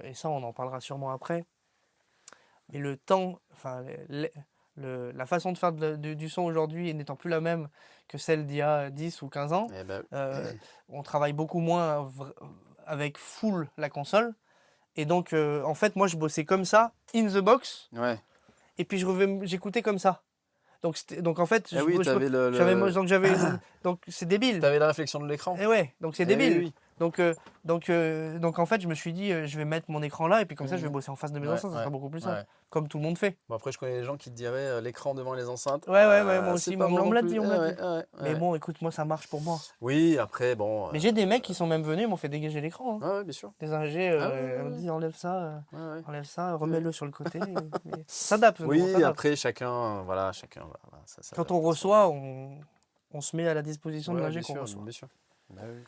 et ça, on en parlera sûrement après, mais le temps, enfin, la façon de faire du son aujourd'hui n'étant plus la même que celle d'il y a 10 ou 15 ans, Eh ben, on travaille beaucoup moins avec full la console. Et donc, en fait, moi, je bossais comme ça, in the box, ouais. et puis j'écoutais comme ça. Donc en fait, Eh oui, t'avais donc c'est débile. t'avais la réflexion de l'écran. Et ouais, donc c'est Eh oui, débile. oui. Donc en fait, je me suis dit, je vais mettre mon écran là, et puis comme ça, je vais Mhm. bosser en face de mes Ouais, enceintes, ça sera beaucoup plus simple. ouais. Comme tout le monde fait. Bon, après, je connais des gens qui te diraient l'écran devant les enceintes. Ouais, moi C'est aussi, pas on bon me non l'a plus. dit, on Eh me l'a ouais, dit. ouais, Mais ouais. bon, écoute, moi, ça marche pour moi. Oui, après, bon. Mais j'ai des mecs qui sont même venus, ils m'ont fait dégager l'écran, hein. Ouais, ouais, bien sûr. Des ingés, Ah ouais, ils m'ont ouais, dit, ouais. enlève ça, remets-le sur le côté. Mais ça s'adapte, on Oui, s'adapte. après, chacun, voilà, voilà, ça Quand s'adapte on à son- reçoit, on se met à la disposition de Ouais, l'ingé bien qu'on sûr, reçoit. bien sûr. Bah oui.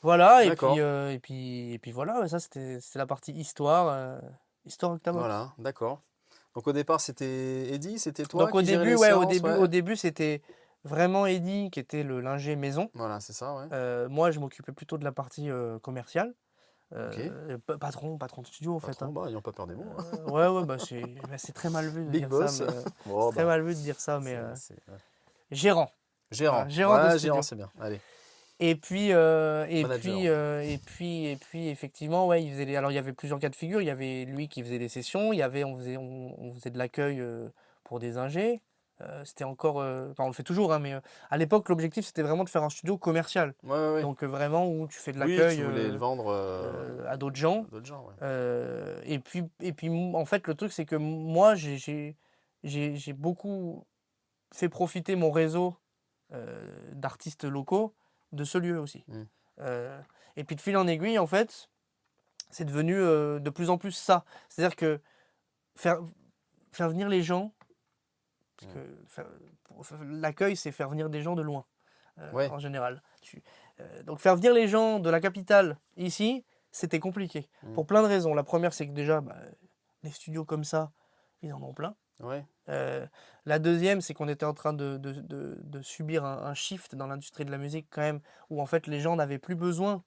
Voilà, D'accord. et puis voilà, ouais, ça c'était la partie histoire, histoire Octabox. Voilà, d'accord. Donc au départ, c'était Eddy, c'était toi Donc qui gérais les séances, ouais. au début c'était vraiment Eddy qui était le l'ingé maison. Voilà, c'est ça, ouais. Moi je m'occupais plutôt de la partie commerciale. Ok. Patron de studio en Pas fait, trop, hein. bah, n'ayons pas peur des mots, hein. Ouais, bah c'est très mal vu de Big dire ça, boss. mais Bon, c'est très bah, mal vu de dire ça, mais ouais. gérant. Voilà, Gérant. gérant de Ouais, studio. gérant, c'est bien. Allez, manager. Et puis effectivement, ouais, alors il y avait plusieurs cas de figure. Il y avait lui qui faisait des sessions, on faisait de l'accueil pour des ingés. C'était encore, enfin on le fait toujours, hein, mais à l'époque l'objectif c'était vraiment de faire un studio commercial. Ouais, ouais, ouais. Donc vraiment où tu fais de Oui, l'accueil tu voulais le vendre à d'autres gens. à d'autres gens, ouais. En fait le truc c'est que moi j'ai beaucoup fait profiter mon réseau d'artistes locaux de ce lieu aussi. Mm. Et puis de fil en aiguille, en fait, c'est devenu de plus en plus ça. C'est-à-dire que faire venir les gens, parce que l'accueil, c'est faire venir des gens de loin, Ouais. en général. Donc faire venir les gens de la capitale ici, c'était compliqué. Mm. Pour plein de raisons. La première, c'est que déjà, les studios comme ça, ils en ont plein. Ouais. La deuxième, c'est qu'on était en train de subir un shift dans l'industrie de la musique quand même, où en fait les gens n'avaient plus besoin,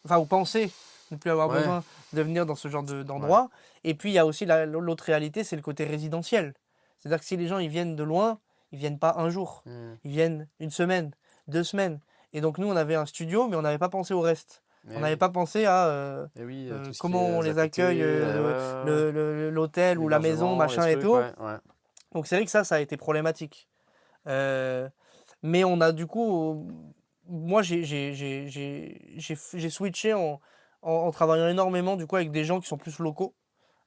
enfin, ou pensaient ne plus avoir Ouais. besoin de venir dans ce genre d'endroit. Et puis il y a aussi l'autre réalité, c'est le côté résidentiel. C'est-à-dire que si les gens ils viennent de loin, ils viennent pas un jour, Mm. ils viennent une semaine, 2 semaines. Et donc nous, on avait un studio, mais on n'avait pas pensé au reste. Eh On n'avait oui. pas pensé à Eh oui, tout ce qui comment est on à les côté, accueille, l'hôtel ou la maison, l'hébergement, les machin et trucs, tout. ouais, ouais. Donc c'est vrai que ça a été problématique. Mais on a du coup, moi j'ai switché en travaillant énormément du coup avec des gens qui sont plus locaux.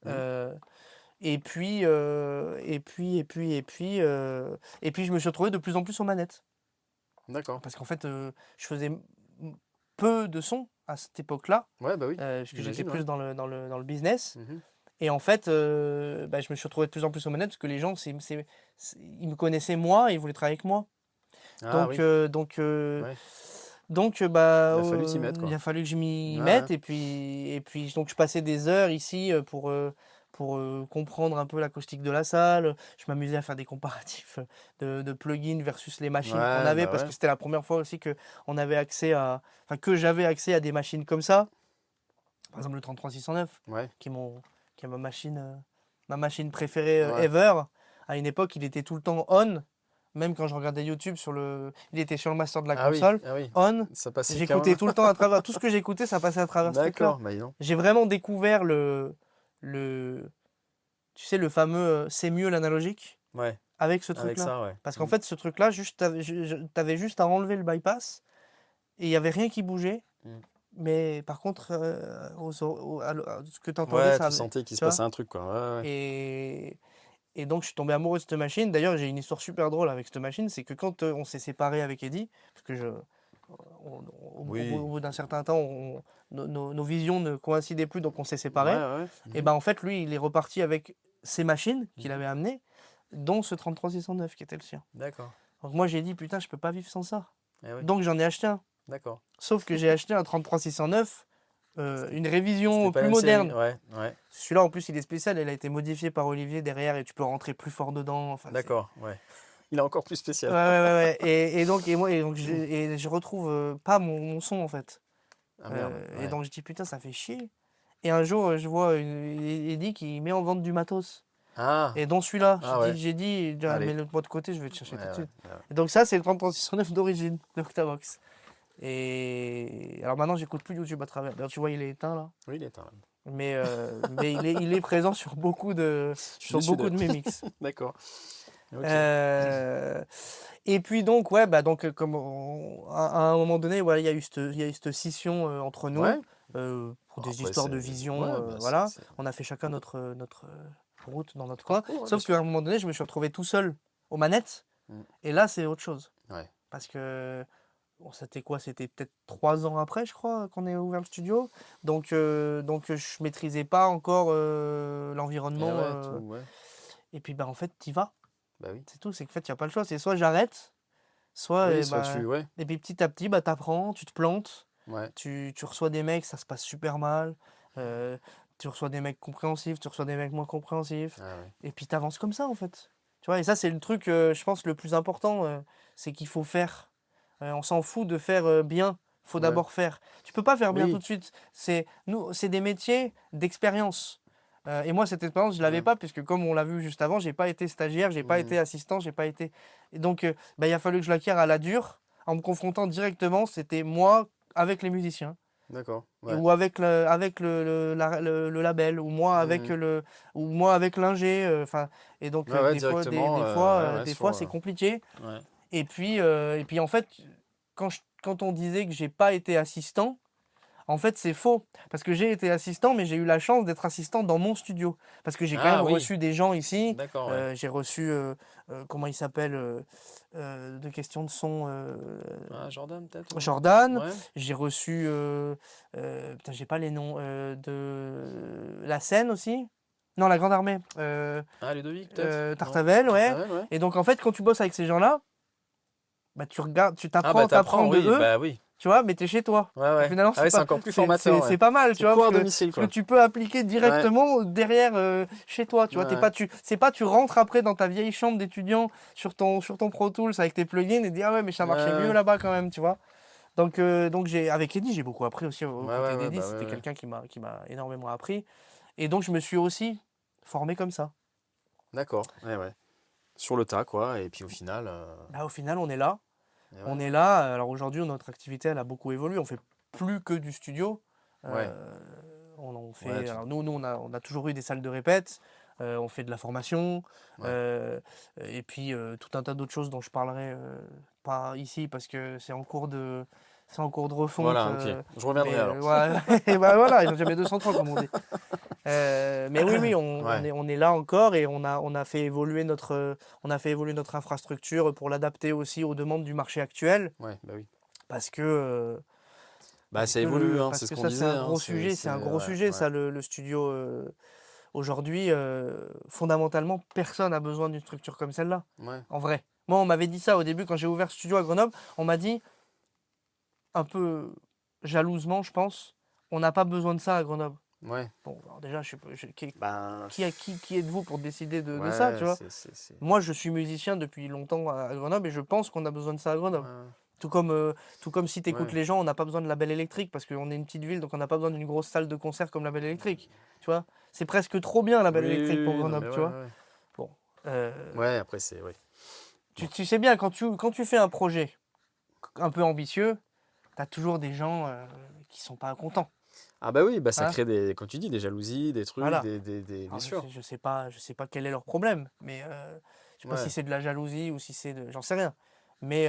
Mhm. Et puis je me suis retrouvé de plus en plus aux manettes. D'accord. Parce qu'en fait, je faisais peu de sons à cette époque-là, Ouais, bah oui. parce que j'étais J'imagine, plus ouais. dans le business. Mhm. Et en fait, je me suis retrouvé de plus en plus aux manettes parce que les gens, ils me connaissaient moi et ils voulaient travailler avec moi. Ah oui. Ouais. Il a fallu t'y mettre, Il quoi. a fallu que je m'y Ouais, mette. ouais. Et puis donc, je passais des heures ici pour comprendre un peu l'acoustique de la salle. Je m'amusais à faire des comparatifs de plugins versus les machines qu'on Ouais, avait bah parce ouais. que c'était la première fois aussi que j'avais accès à des machines comme ça. Par exemple, le 33609 Ouais. qui est ma machine préférée Ouais. ever. À une époque, il était tout le temps on. Même quand je regardais YouTube, il était sur le master de la Ah oui, console. ah oui. On. Ça passait quand J'écoutais même. tout le temps à travers. Tout ce que j'écoutais, ça passait à travers ce truc-là. D'accord, bah dis donc. J'ai vraiment découvert tu sais, le fameux c'est mieux l'analogique Ouais, avec ce avec truc-là. ça, ouais. Parce qu'en fait, ce truc-là, juste, t'avais juste à enlever le bypass et il n'y avait rien qui bougeait. Mm. Mais par contre, ce que tu entendais, Ouais, ça tu sentais qu'il se tu vois. passait un truc, quoi. Ouais, ouais. Et donc, je suis tombé amoureux de cette machine. D'ailleurs, j'ai une histoire super drôle avec cette machine. C'est que quand on s'est séparés avec Eddy, parce que Oui. au bout d'un certain temps, nos visions ne coïncidaient plus, donc on s'est Ouais, séparés. ouais. Et ben en fait, lui, il est reparti avec ses machines qu'il Mhm. avait amenées, dont ce 33-609 qui était le sien. D'accord. Donc moi, j'ai dit, putain, je peux pas vivre sans ça. Eh oui, Donc j'en ai acheté un. d'accord. Sauf que j'ai acheté un 33-609, C'était une c'était révision pas plus la même série. moderne. Ouais, ouais. Celui-là, en plus, il est spécial. Elle a été modifiée par Olivier derrière et tu peux rentrer plus fort dedans. Enfin, D'accord, ouais. Il est encore plus Ouais, spécial. ouais, ouais, ouais. Et donc je retrouve pas mon son, en fait. Ah merde, Et ouais. donc je dis, putain, ça fait chier. Et un jour, je vois Eddy qui met en vente du matos. Ah, Et dont celui-là, ah ouais. j'ai dit, ah, Allez. mets-le-moi de côté, je vais te chercher Ouais, tout de ouais, suite. ouais. Et donc ça, c'est le 33-609 d'origine, de Octavox. Et alors maintenant, j'écoute plus YouTube à travers. D'ailleurs, tu vois, il est éteint là. Oui, il est un. Mais il est présent sur beaucoup Je suis sur déçu beaucoup de. de mes mix. D'accord. Ok. Euh, et puis donc, ouais, bah donc, comme à un moment donné, voilà, il y a eu cette scission entre nous Ouais. pour Bon, des après, histoires c'est. de vision. Ouais, bah, Voilà, on a fait chacun notre route dans notre coin. parcours, ouais, bien Sauf qu'à sûr. un moment donné, je me suis retrouvé tout seul aux manettes. Mm. Et là, c'est autre chose. Ouais. Parce que bon, c'était quoi? C'était peut-être 3 ans après, je crois, qu'on ait ouvert le studio. Donc je maîtrisais pas encore Et l'environnement. ouais, tout, ouais. Et puis, bah, en fait, t'y vas. Bah oui. C'est tout. C'est qu'en fait, il n'y a pas le choix. C'est soit j'arrête, soit, Oui, soit bah, tu. Ouais. et puis petit à petit, bah, t'apprends, tu te plantes, Ouais. tu reçois des mecs, ça se passe super mal. euh, Tu reçois des mecs compréhensifs, tu reçois des mecs moins compréhensifs. Ah ouais. Et puis t'avances comme ça, en fait. Tu vois, et ça, c'est le truc, je pense, le plus important, c'est qu'il faut faire. On s'en fout de faire bien. Faut Ouais. d'abord faire. Tu peux pas faire bien tout Oui. de suite. C'est des métiers d'expérience. Et moi, cette expérience, je l'avais Ouais. pas, puisque comme on l'a vu juste avant, j'ai pas été stagiaire, j'ai pas Mhm. été assistant, j'ai pas été. Et donc, bah, il a fallu que je l'acquière à la dure, en me confrontant directement. C'était moi avec les musiciens, D'accord. et, Ouais. ou avec le label, Mhm. ou moi avec l'ingé. Enfin, et donc, Ouais, ouais, des fois, directement. Ouais, ouais, des sur. fois, c'est compliqué. Ouais. Et puis en fait, quand on disait que j'ai pas été assistant, en fait c'est faux. Parce que j'ai été assistant, mais j'ai eu la chance d'être assistant dans mon studio. Parce que j'ai quand Ah même oui. reçu des gens ici. D'accord, ouais. J'ai reçu, comment il s'appelle, de questions de son, Ah, Jordan, peut-être ou... Jordan. Ouais. J'ai reçu, putain, j'ai pas les noms, de la Seine aussi. Non, la Grande Armée. Ah, Ludovic, peut-être? Non? Tartavel, ouais. Tartavel, ouais. Et donc en fait, quand tu bosses avec ces gens-là, bah, tu regardes, Ah, bah, t'apprends t'apprends, de oui, eux, bah oui. tu vois, mais t'es chez toi. Ouais, Donc ouais. finalement, Ah, ouais, c'est encore plus formateur, ouais. c'est pas mal, tu C'est vois, cours parce à que, domicile, quoi. tu peux appliquer Ouais, directement derrière, chez toi, tu vois. ouais, C'est pas tu rentres après dans ta vieille chambre d'étudiant sur ton Pro Tools avec tes plugins et dis, ah ouais, mais ça ouais, marchait mieux ouais, là-bas quand même, tu vois. Donc avec Eddie, j'ai beaucoup appris aussi aux ouais, ouais, côtés ouais, d'Eddie. bah ouais, C'était ouais. quelqu'un qui m'a énormément appris. Et donc, je me suis aussi formé comme ça. D'accord, ouais, ouais. Sur le tas, quoi, et puis au final, Bah, au final, on est là. et On ouais, est là. Alors aujourd'hui, notre activité, elle a beaucoup évolué. On fait plus que du studio. ouais, Euh, on en ouais, fait. Alors nous, on a toujours eu des salles de répète. On fait de la formation. ouais, Et puis tout un tas d'autres choses dont je parlerai pas ici parce que c'est en cours de refonte. voilà, ok, je Mais reviendrai alors. ouais, et bah voilà, ils ont jamais 203 comme on dit. Mais oui, oui, Ouais, on est là encore et on a fait évoluer notre infrastructure pour l'adapter aussi aux demandes du marché actuel ouais, bah oui. parce que, euh, Bah ça évolue, hein, parce c'est ce que qu'on ça, c'est disait, un hein, gros sujet, c'est un gros ouais, sujet, ouais, ça, le studio. Aujourd'hui, fondamentalement, personne n'a besoin d'une structure comme celle-là, ouais, en vrai. Moi, on m'avait dit ça au début quand j'ai ouvert ce studio à Grenoble. On m'a dit, un peu jalousement, je pense, on n'a pas besoin de ça à Grenoble. ouais, Bon, alors déjà, ben, qui êtes-vous pour décider de ça, tu ouais, vois? c'est... Moi, je suis musicien depuis longtemps à Grenoble et je pense qu'on a besoin de ça à Grenoble. Ouais, Tout comme si tu écoutes ouais, les gens, on n'a pas besoin de label électrique parce qu'on est une petite ville, donc on n'a pas besoin d'une grosse salle de concert comme label électrique. Tu vois? C'est presque trop bien label oui, électrique pour oui, oui, non, mais Grenoble, tu ouais, vois? ouais, Bon. euh, ouais, après c'est, ouais, bon. tu sais bien, quand tu fais un projet un peu ambitieux, tu as toujours des gens qui sont pas contents. Ah bah oui, bah ça Hein? crée des, comme tu dis, des jalousies, des trucs, Voilà. bien Alors, je sûr, sais, je sais pas, je sais pas quel est leur problème, mais je sais pas si ouais. c'est de la jalousie ou si c'est de, j'en sais rien. Mais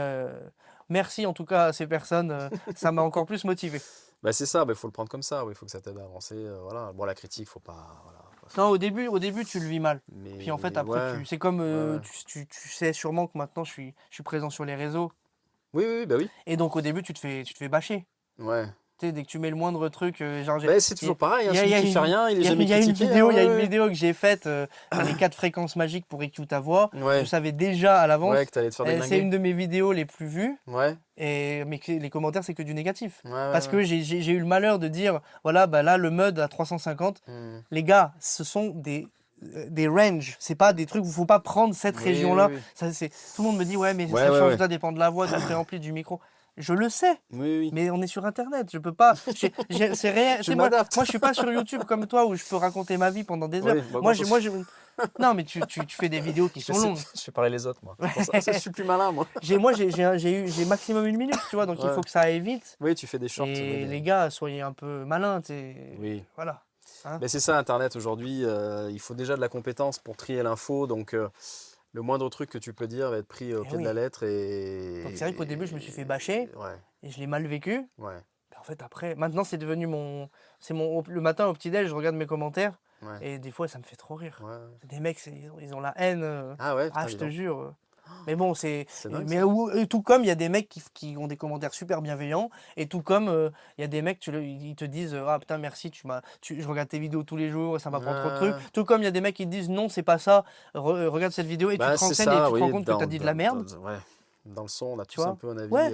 merci en tout cas à ces personnes, ça m'a encore plus motivé. Bah c'est ça, bah, faut le prendre comme ça, il faut que ça t'aide à avancer, voilà. Bon, la critique, faut pas, voilà, Non, au début tu le vis mal. Puis en fait mais après ouais, c'est comme ouais, ouais. tu sais sûrement que maintenant je suis présent sur les réseaux Oui, oui, oui, bah oui, et donc au début tu te fais bâcher. ouais, Tu sais, dès que tu mets le moindre truc, genre, Bah, c'est toujours pareil, hein, il y a- il celui y a qui fait une, rien, il est il y a- jamais il y a une critiqué. vidéo, il y a une Ouais, ouais. vidéo que j'ai faite, les 4 fréquences magiques pour EQ ta voix. Je Ouais, savais déjà à ouais, l'avance. que t'allais te faire C'est déglinguer. une de mes vidéos les plus vues. Ouais, Mais les commentaires, c'est que du négatif. ouais, ouais, Parce ouais. que j'ai eu le malheur de dire, voilà, bah là, le mud à 350, Hmm. les gars, ce sont des ranges. C'est pas des trucs où il faut pas prendre cette Oui, région-là. oui, oui. Tout le monde me dit, ouais, mais Ouais, ça ouais, change, ouais. ça dépend de la voix, du préampli, du micro. Je le sais, Oui, oui. mais on est sur Internet. Je peux pas. C'est réel. Tu Je sais, moi, m'adapte. moi, je suis pas sur YouTube comme toi où je peux raconter ma vie pendant des heures. Oui, bah, Moi, moi, non, mais tu fais des vidéos qui je sont longues. fais parler les autres, moi. C'est pour ça, je suis plus malin, moi. J'ai maximum 1 minute, tu vois, donc il Ouais. faut que ça aille vite. Oui, tu fais des shorts. Et les gars, soyez un peu malins, tu sais. Oui. Voilà. Hein. Mais c'est ça, Internet aujourd'hui, il faut déjà de la compétence pour trier l'info, donc le moindre truc que tu peux dire va être pris au Eh pied de oui. la lettre et... Donc c'est vrai qu'au début, je me suis fait bâcher Ouais, et je l'ai mal vécu. ouais, Mais en fait, après, maintenant, c'est devenu le matin au petit-déj, je regarde mes commentaires ouais, et des fois, ça me fait trop rire. ouais. Des mecs, ils ont la haine. Ah ouais, Ah, putain, je dis te donc. jure. Mais bon, C'est dingue, mais ça. tout comme il y a des mecs qui ont des commentaires super bienveillants, et tout comme il y a des mecs, ils te disent ah putain merci, je regarde tes vidéos tous les jours, ça m'apprend trop de trucs. Ouais. Tout comme il y a des mecs qui te disent non, c'est pas ça, regarde cette vidéo et tu Bah, te c'est renseignes et ça, tu te rends oui, compte que tu as dit de la merde, ouais. Dans le son, on a tu tous un vois. peu un avis Ouais,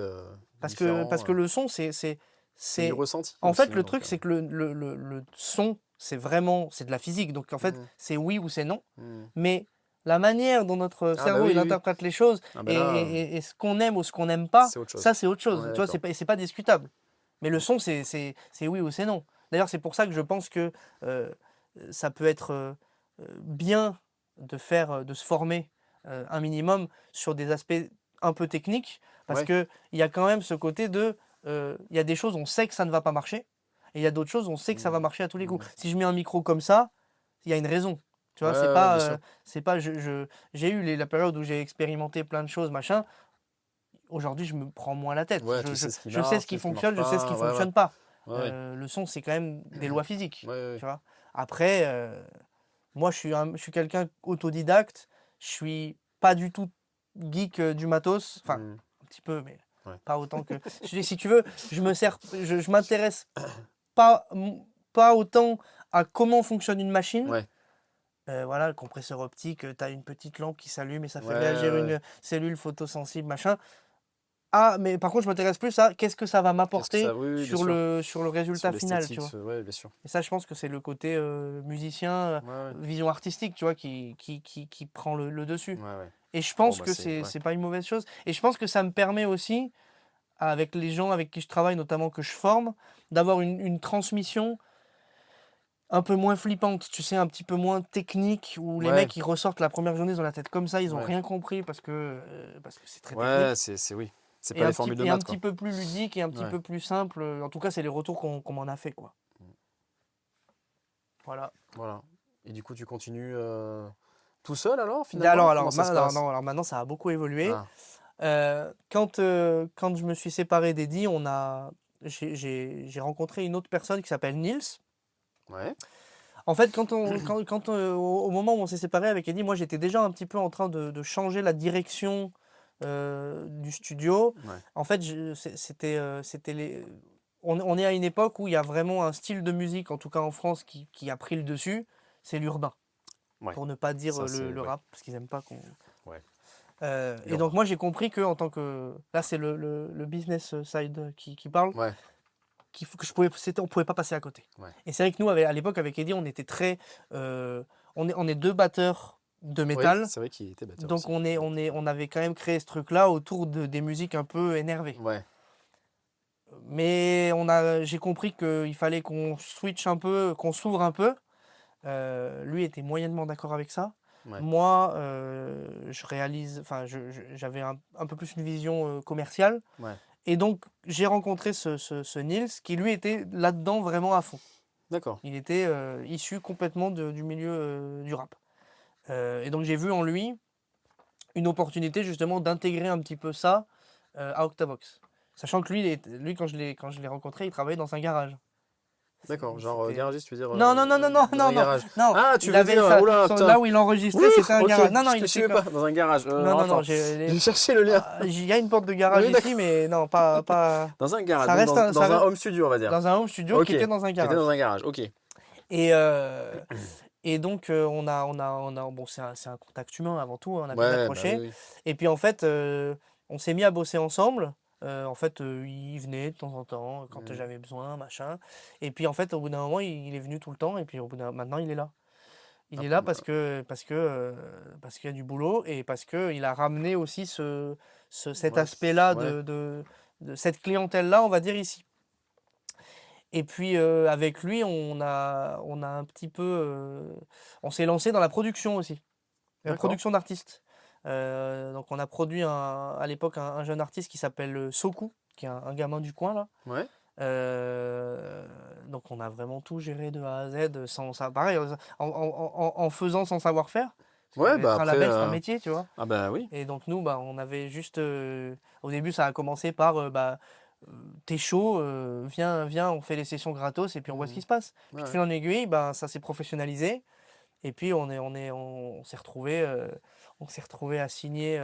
parce différent. que le son, C'est du c'est. ressenti En aussi, fait, hein, le donc, truc, c'est que le son, c'est de la physique. Donc en fait, Mhm, c'est oui ou c'est non. mhm. Mais la manière dont notre Ah bah cerveau il oui, oui. interprète les choses Ah bah et, là, et ce qu'on aime ou ce qu'on n'aime pas, c'est autre chose. ça c'est autre chose. Ouais, Tu vois, d'accord. c'est pas discutable. Mais le son, c'est oui ou c'est non. D'ailleurs, c'est pour ça que je pense que euh, ça peut être bien de se former un minimum sur des aspects un peu techniques, parce Ouais. qu'il y a quand même ce côté il y a des choses, on sait que ça ne va pas marcher, et il y a d'autres choses, on sait que ça va Mhm, marcher à tous les coups. mhm. Si je mets un micro comme ça, il y a une raison. Tu Ouais, vois, ouais, bien sûr. c'est pas, j'ai eu la période où j'ai expérimenté plein de choses, machin. Aujourd'hui, je me prends moins la tête. Ouais, tu sais ce qui Je sais ce marche, qui ce qui marche fonctionne, je sais ce qui pas. Ouais, ouais. fonctionne pas. Ouais, ouais. Le son, c'est quand même des lois physiques. Ouais, ouais. Tu vois. Après, moi, je suis quelqu'un autodidacte. Je suis pas du tout geek du matos. Enfin, Mhm, un petit peu, mais ouais. pas autant que. Si tu veux, je m'intéresse pas, pas autant à comment fonctionne une machine. Ouais, Voilà, le compresseur optique, tu as une petite lampe qui s'allume et ça ouais, fait réagir ouais. une cellule photosensible, machin. Ah, mais par contre, je m'intéresse plus à qu'est-ce que ça va Qu'est-ce que ça... m'apporter Oui, oui, bien sûr. sur le Sur résultat final, tu l'esthétique, vois. ouais, bien sûr. Et ça, je pense que c'est le côté musicien, Ouais, ouais. vision artistique, tu vois, qui prend le dessus. Ouais, ouais. Et je Bon, pense bah que c'est... Ouais. c'est pas une mauvaise chose. Et je pense que ça me permet aussi, avec les gens avec qui je travaille, notamment que je forme, d'avoir une transmission un peu moins flippante, tu sais, un petit peu moins technique, où les Ouais, mecs ils ressortent la première journée, ils ont la tête comme ça, ils ont ouais. rien compris parce que c'est très Ouais, technique. oui. C'est Et pas les formules de et un maths, petit quoi. peu plus ludique et un petit Ouais. peu plus simple. En tout cas, c'est les retours qu'on m'en a fait, quoi. Voilà. Voilà. Et du coup, tu continues tout seul alors, finalement? Comment ça se passe? Alors maintenant, ça a beaucoup évolué. Ah, Quand je me suis séparé d'Eddie, j'ai rencontré une autre personne qui s'appelle Niels. ouais. En fait, au moment où on s'est séparé avec Eddie, moi j'étais déjà un petit peu en train de changer la direction du studio. Ouais. En fait, on est à une époque où il y a vraiment un style de musique, en tout cas en France, qui a pris le dessus, c'est l'urbain. Ouais. Pour ne pas dire Ça, c'est... le Ouais. rap, parce qu'ils n'aiment pas qu'on. Ouais. Et L'urbain. donc moi j'ai compris que en tant que. Là c'est le business side qui parle, Ouais. on pouvait pas passer à côté. Ouais. Et c'est vrai que nous, à l'époque, avec Eddie, on était très. On est deux batteurs de Oui, métal. c'est vrai qu'il était batteur Donc aussi. on avait quand même créé ce truc-là autour des musiques un peu énervées. Ouais. Mais j'ai compris qu'il fallait qu'on switch un peu, qu'on s'ouvre un peu. Lui était moyennement d'accord avec ça. Ouais. Moi, j'avais un peu plus une vision commerciale. Ouais. Et donc, j'ai rencontré ce Niels qui, lui, était là-dedans vraiment à fond. D'accord. Il était issu complètement du milieu du rap. Et donc, j'ai vu en lui une opportunité, justement, d'intégrer un petit peu ça à Octavox. Sachant que lui, quand je l'ai rencontré, il travaillait dans un garage. D'accord, genre C'était- garagiste, tu veux dire Non, non, non, non, non, dans non, un non, garage. non. Ah, tu Il veux avait dire, ça, oula, là putain. où il enregistrait, Ouf, c'était un ok, garage. Non, non, je il te était suivais comme... pas dans un garage. Non, non, non, Attends, j'ai cherché le lien. il y a une porte de garage Oui, d'accord. ici, mais non, pas... Dans un garage, Ça donc reste dans un reste home studio, on va dire. dans un home studio Ok, qui était dans un qui était dans garage. un garage, ok. Et, et donc, bon, c'est un contact humain avant tout, on a bien Ouais, bah accroché. oui, oui. Et puis en fait, on s'est mis à bosser ensemble. En fait, il venait de temps en temps quand Mhm. j'avais besoin, machin. Et puis en fait, au bout d'un moment, il est venu tout le temps. Et puis maintenant, il est là. Il Ah, est là bah, parce qu'il y a du boulot et parce qu'il a ramené aussi cet ouais, aspect-là ouais. de cette clientèle-là, on va dire ici. Et puis avec lui, on a un petit peu, on s'est lancé dans la production aussi, la D'accord. production d'artistes. Donc on a produit à l'époque un jeune artiste qui s'appelle Soku, qui est un gamin du coin là. Ouais. Donc on a vraiment tout géré de A à Z sans ça, pareil, en faisant sans savoir faire. Parce Ouais, que bah être un après. label, c'est un métier, tu vois. Ah bah oui. Et donc nous, bah, on avait juste... au début, ça a commencé par, t'es chaud, viens, on fait les sessions gratos et puis on voit ce Mhm. qui se passe. Puis de Ouais. fil en aiguille, bah, ça s'est professionnalisé. Et puis on s'est retrouvé à signer,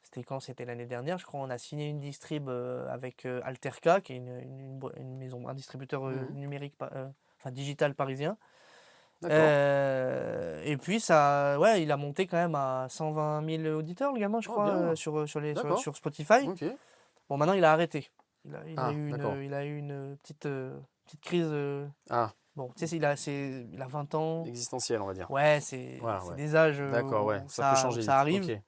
c'était quand? C'était l'année dernière, je crois. On a signé une distrib avec Alterka, qui est une maison, un distributeur Mhm. numérique, enfin digital parisien. D'accord. Et puis ça, ouais, il a monté quand même à 120 000 auditeurs, le gamin, je Oh, crois, bien. D'accord. sur Spotify. Ok. Bon, maintenant il a arrêté. Ah, d'accord. Il a eu une petite crise. Ah, Bon, tu sais, il a 20 ans. existentiel, on va dire. Ouais, Voilà, c'est ouais. des âges D'accord, ouais. Ça peut où changer ça vite. arrive. Ok.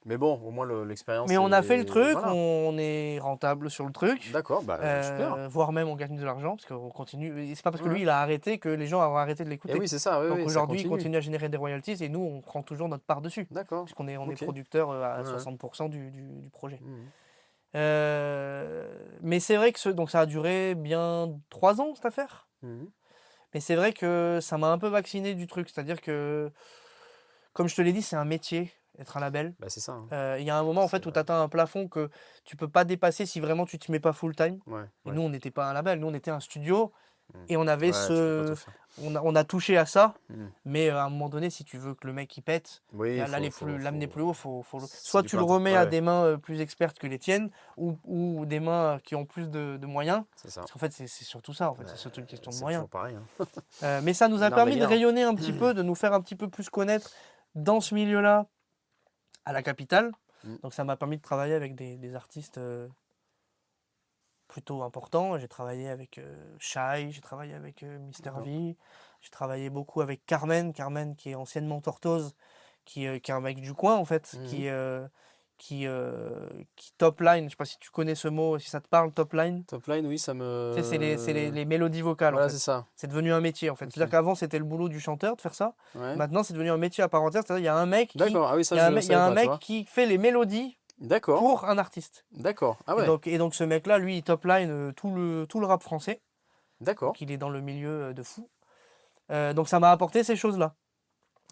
Mais bon, au moins l'expérience Mais on a fait le est. truc, Voilà. on est rentable sur le truc. D'accord, bah super. Voire même on gagne de l'argent parce qu'on continue. Et c'est pas parce que Ouais. lui il a arrêté que les gens ont arrêté de Et l'écouter. oui, c'est ça, oui, Donc oui, ça aujourd'hui, il continue. continue à générer des royalties et nous, on prend toujours notre part dessus, D'accord. on est Ok. producteur à Ouais, ouais. 60% du projet. Mhm. Mais c'est vrai que donc ça a duré bien 3 ans cette affaire. Mhm. Mais c'est vrai que ça m'a un peu vacciné du truc. C'est-à-dire que, comme je te l'ai dit, c'est un métier, être un label. Bah c'est ça, hein. Il y a un moment en C'est fait où tu atteins un plafond que tu peux pas dépasser si vraiment tu te mets pas full time. ouais, Et ouais. nous, on n'était pas un label, nous, on était un studio. Mhm. Et on avait Ouais, tu peux pas tout faire. on a touché à ça, Mhm. mais à un moment donné, si tu veux que le mec il pète, Oui, l'amener plus haut, c'est soit du tu le plein temps. remets Ouais, à ouais, des mains plus expertes que les tiennes, ou des mains qui ont plus de moyens. c'est ça. Parce qu'en fait, c'est surtout ça, en fait, Bah, c'est surtout une question de c'est moyens. toujours pareil, hein. Mais ça nous a L'art de la permis de guerre, hein. rayonner un petit peu, de nous faire un petit peu plus connaître dans ce milieu-là, à la capitale. Mhm. Donc ça m'a permis de travailler avec des artistes plutôt importants. J'ai travaillé avec Shai, j'ai travaillé avec Mister D'accord. V, j'ai travaillé beaucoup avec Carmen qui est anciennement Tortoise, qui est un mec du coin en fait, Mhm. qui top line, je sais pas si tu connais ce mot, si ça te parle, top line. Top line, oui, ça Tu sais, c'est me. les mélodies vocales en Voilà, c'est fait. ça. C'est devenu un métier en fait. Ok. C'est-à-dire qu'avant c'était le boulot du chanteur de faire ça. Ouais. Maintenant c'est devenu un métier à part entière. C'est-à-dire il y a un mec D'accord. Ah oui, ça il y a je un, ne il y a savais un pas, tu mec vois. qui fait les mélodies D'accord. pour un artiste. D'accord. Ah ouais. Et donc ce mec-là, lui, il top line tout le rap français. D'accord. Donc il est dans le milieu de fou. Donc ça m'a apporté ces choses-là.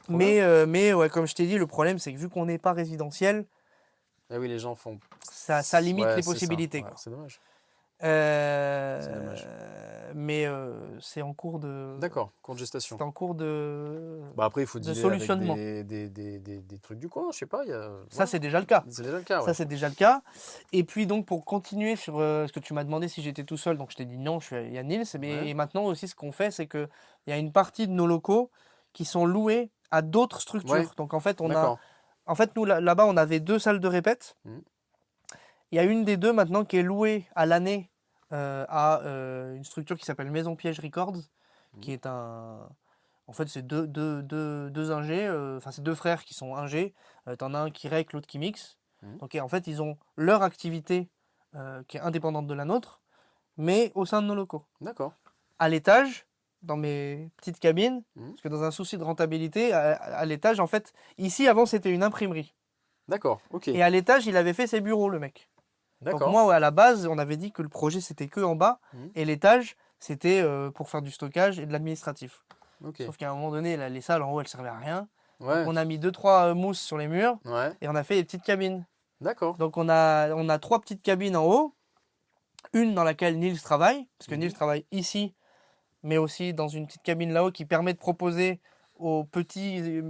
Trop bien. Mais ouais, comme je t'ai dit, le problème c'est que vu qu'on n'est pas résidentiel, Ah oui, les gens font. ça limite Ouais, les c'est ça. possibilités, Ouais, quoi. c'est dommage. C'est dommage. Mais c'est en cours de. D'accord. Courte gestation. C'est en cours de Bah après, il faut de dealer avec solutionnement. des trucs du coin, je sais pas. Ça, Voilà. c'est déjà le cas. C'est déjà le cas, ouais. Ça, c'est déjà le cas. Et puis, donc, pour continuer sur ce que tu m'as demandé si j'étais tout seul, donc je t'ai dit non, il y a Nils. Mais Ouais. et maintenant aussi, ce qu'on fait, c'est qu'il y a une partie de nos locaux qui sont loués à d'autres structures. Ouais. Donc, en fait, D'accord. nous, là-bas, on avait 2 salles de répète. Mhm. Il y a une des 2 maintenant qui est louée à l'année à une structure qui s'appelle Maison Piège Records, qui est un. En fait, c'est deux ingés, enfin, c'est 2 frères qui sont ingés. T'en as un qui rec, l'autre qui mixe. Mhm. Donc, et en fait, ils ont leur activité qui est indépendante de la nôtre, mais au sein de nos locaux. D'accord. À l'étage, dans mes petites cabines, Mhm. parce que dans un souci de rentabilité, à l'étage, en fait, ici, avant, c'était une imprimerie. D'accord. Ok. Et à l'étage, il avait fait ses bureaux, le mec. Donc D'accord. moi, à la base, on avait dit que le projet, c'était que en bas, Mhm. et l'étage, c'était pour faire du stockage et de l'administratif. Ok. Sauf qu'à un moment donné, les salles en haut, elles servaient à rien. Ouais. Donc on a mis 2-3 mousses sur les murs, Ouais. et on a fait des petites cabines. D'accord. Donc on a 3 petites cabines en haut, une dans laquelle Nils travaille, parce que Mhm. Nils travaille ici, mais aussi dans une petite cabine là-haut qui permet de proposer aux petits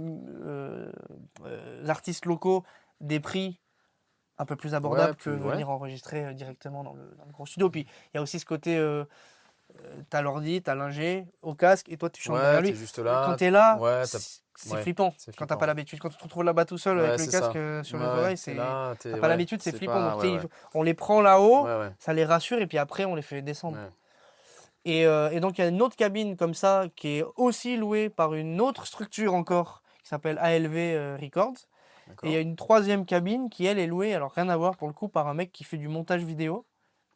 artistes locaux des prix un peu plus abordables que venir enregistrer directement dans le gros studio. Puis il y a aussi ce côté, t'as l'ordi, t'as l'ingé au casque et toi tu chantes derrière lui. t'es juste là. Quand t'es là, Ouais, c'est flippant. Quand t'as pas l'habitude, quand tu te retrouves là-bas tout seul avec le casque sur les oreilles, t'as pas l'habitude, c'est flippant. Donc, on les prend là-haut, ça les rassure et puis après on les fait descendre. Et donc il y a une autre cabine comme ça qui est aussi louée par une autre structure encore qui s'appelle ALV Records. Et il y a une troisième cabine qui elle est louée, alors rien à voir pour le coup, par un mec qui fait du montage vidéo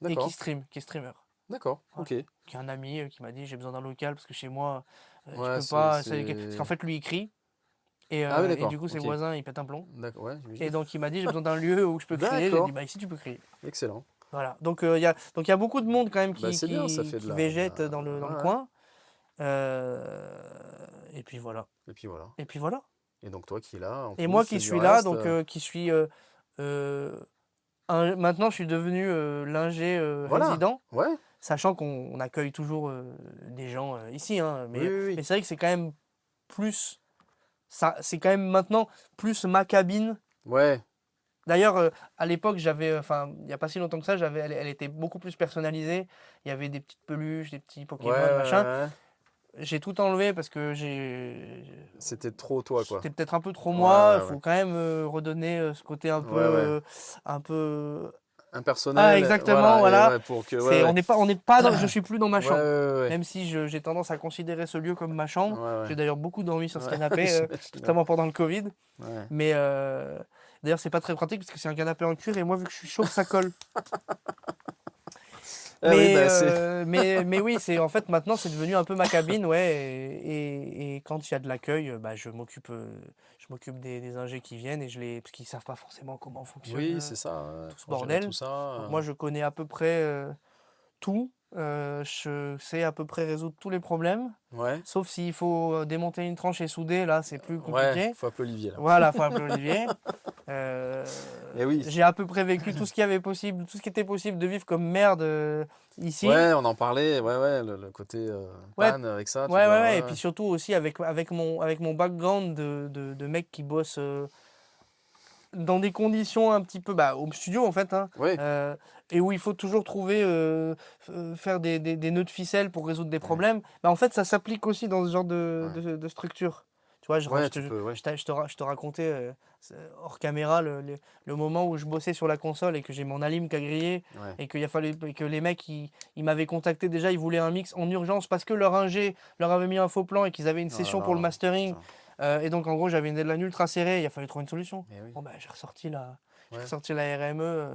et qui est streamer. D'accord, voilà. ok. Qui est un ami qui m'a dit j'ai besoin d'un local parce que chez moi je peux pas. Parce qu'en fait lui il crie. Et du coup ses voisins ils pètent un plomb. Et donc il m'a dit j'ai besoin d'un lieu où je peux crier. J'ai dit bah ici tu peux crier. Excellent. Voilà, donc il y a beaucoup de monde quand même qui végète dans le coin. Et puis voilà. Et donc toi qui es là. Et moi qui suis là, donc qui suis. Maintenant je suis devenu l'ingé résident. Sachant qu'on accueille toujours des gens ici. Hein, mais c'est vrai que c'est quand même plus. C'est quand même maintenant plus ma cabine. D'ailleurs, à l'époque, j'avais, il n'y a pas si longtemps que ça, elle était beaucoup plus personnalisée. Il y avait des petites peluches, des petits Pokémon, machin. J'ai tout enlevé parce que c'était trop toi, quoi. C'était peut-être un peu trop moi. Il faut quand même redonner ce côté un peu impersonnel. Ah, exactement, voilà. On n'est pas dans, je suis plus dans ma chambre. Même si j'ai tendance à considérer ce lieu comme ma chambre. J'ai d'ailleurs beaucoup dormi sur ce canapé, notamment pendant le Covid. Mais d'ailleurs, c'est pas très pratique parce que c'est un canapé en cuir et moi, vu que je suis chauve, ça colle. Mais oui, en fait maintenant c'est devenu un peu ma cabine, et quand il y a de l'accueil, je m'occupe des ingés qui viennent parce qu'ils savent pas forcément comment fonctionne c'est ça, tout ce bordel. Donc, moi je connais à peu près tout, je sais à peu près résoudre tous les problèmes, sauf s'il faut démonter une tranche et souder, là c'est plus compliqué. Faut appeler Olivier là. Voilà, faut appeler Olivier. Oui. J'ai à peu près vécu tout ce qui était possible de vivre comme merde ici. On en parlait, le côté panne avec ça. Et puis surtout aussi avec mon background de mec qui bosse dans des conditions un petit peu au studio en fait, hein, et où il faut toujours trouver faire des nœuds de ficelle pour résoudre des problèmes. En fait ça s'applique aussi dans ce genre de structure. Tu vois, je te racontais hors caméra le moment où je bossais sur la console et que j'ai mon alim qui a grillé et qu'il a fallu que les mecs ils m'avaient contacté déjà, ils voulaient un mix en urgence parce que leur ingé leur avait mis un faux plan et qu'ils avaient une session pour le mastering. Et donc en gros j'avais une deadline ultra serrée, il a fallu trouver une solution. Bon, j'ai ressorti la RME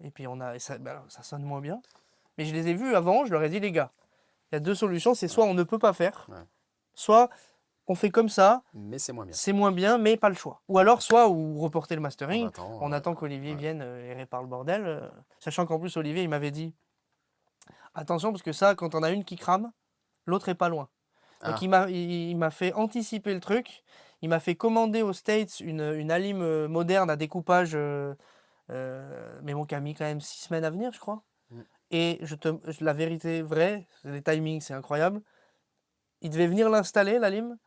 et puis ça sonne moins bien. Mais je les ai vus avant, je leur ai dit les gars, il y a deux solutions, c'est soit on ne peut pas faire, soit on fait comme ça, mais c'est moins bien. C'est moins bien, mais pas le choix. Ou alors, ou reporter le mastering, on attend qu'Olivier vienne et répare le bordel. Sachant qu'en plus, Olivier, il m'avait dit attention, parce que ça, quand on a une qui crame, l'autre est pas loin. Donc il m'a fait anticiper le truc. Il m'a fait commander aux States une alim moderne à découpage, mais bon, qui a mis quand même 6 semaines à venir, je crois. Et la vérité vraie, les timings, c'est incroyable. Il devait venir l'installer, l'alim.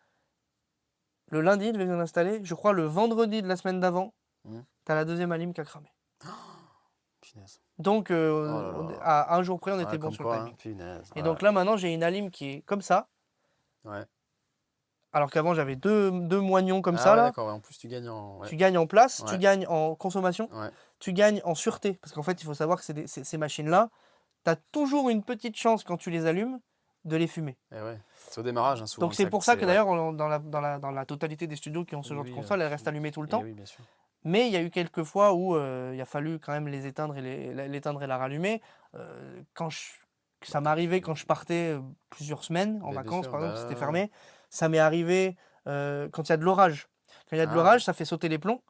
Le lundi, il devait venir l'installer. Je crois le vendredi de la semaine d'avant, t'as la deuxième alim qui a cramé. Donc, à un jour près, on était bon sur le timing. Et donc là, maintenant, j'ai une alim qui est comme ça. Alors qu'avant, j'avais deux moignons comme ça. Là. D'accord. En plus, tu gagnes tu gagnes en place, tu gagnes en consommation, tu gagnes en sûreté. Parce qu'en fait, il faut savoir que ces machines-là, tu as toujours une petite chance quand tu les allumes de les fumer. C'est au démarrage, hein, souvent. Donc c'est pour ça que d'ailleurs, dans la totalité des studios qui ont ce genre de console, elles restent allumées tout le temps. Oui, bien sûr. Mais il y a eu quelques fois où il a fallu quand même les éteindre et l'éteindre et la rallumer. Ça m'arrivait quand je partais plusieurs semaines en vacances, par exemple, c'était fermé. Ça m'est arrivé quand il y a de l'orage. Quand il y a de l'orage, ça fait sauter les plombs.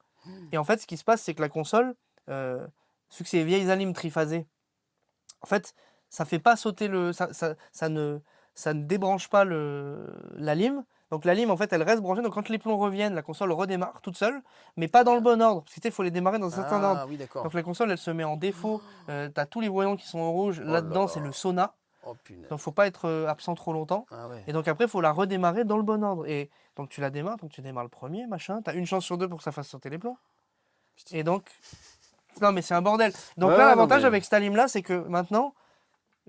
Et en fait, ce qui se passe, c'est que la console, vu que c'est les vieilles alimes triphasées, en fait, ça fait pas sauter ça ne débranche pas la lime. Donc la lime, en fait, elle reste branchée. Donc quand les plombs reviennent, la console redémarre toute seule, mais pas dans le bon ordre. Parce qu'il faut les démarrer dans un certain ordre. Oui, d'accord. Donc la console, elle se met en défaut. Tu as tous les voyants qui sont en rouge. Là-dedans, c'est le sauna. Oh punaise. Donc, faut pas être absent trop longtemps. Ah ouais. Et donc, après, il faut la redémarrer dans le bon ordre. Et donc, tu la démarres, donc tu démarres le premier, machin. Tu as une chance sur deux pour que ça fasse sauter les plombs. Putain. Et donc, non, mais c'est un bordel. Donc Ouais, là, ouais, non, l'avantage mais- avec cette allume-là, c'est que maintenant,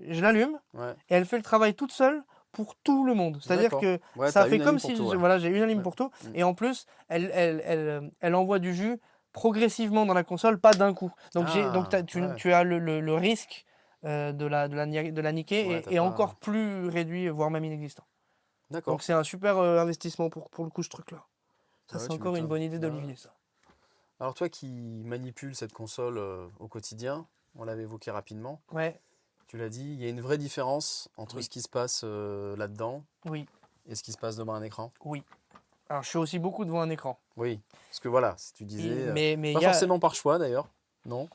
je l'allume Ouais. et elle fait le travail toute seule pour tout le monde. C'est-à-dire D'accord. que Ouais, ça t'as fait une comme alim pour si tout, ouais. voilà, j'ai une allume Ouais. pour tout. Mm. Et en plus, elle envoie du jus progressivement dans la console, pas d'un coup. Donc, Ah, tu, ouais. tu as le risque de la niquer Ouais, t'as est pas... encore plus réduit, voire même inexistant. D'accord. Donc c'est un super investissement pour le coup, ce truc-là. Ça, Bah ouais, c'est tu encore une m'étonnes. bonne idée Bah ouais. d'Olivier, ça. Alors toi qui manipules cette console au quotidien, on l'avait évoqué rapidement, Ouais, tu l'as dit, il y a une vraie différence entre Oui. ce qui se passe là-dedans oui, et ce qui se passe devant un écran. oui. Alors, je suis aussi beaucoup devant un écran. Oui, parce que voilà, si tu disais, Mais pas il y a... forcément par choix d'ailleurs, non?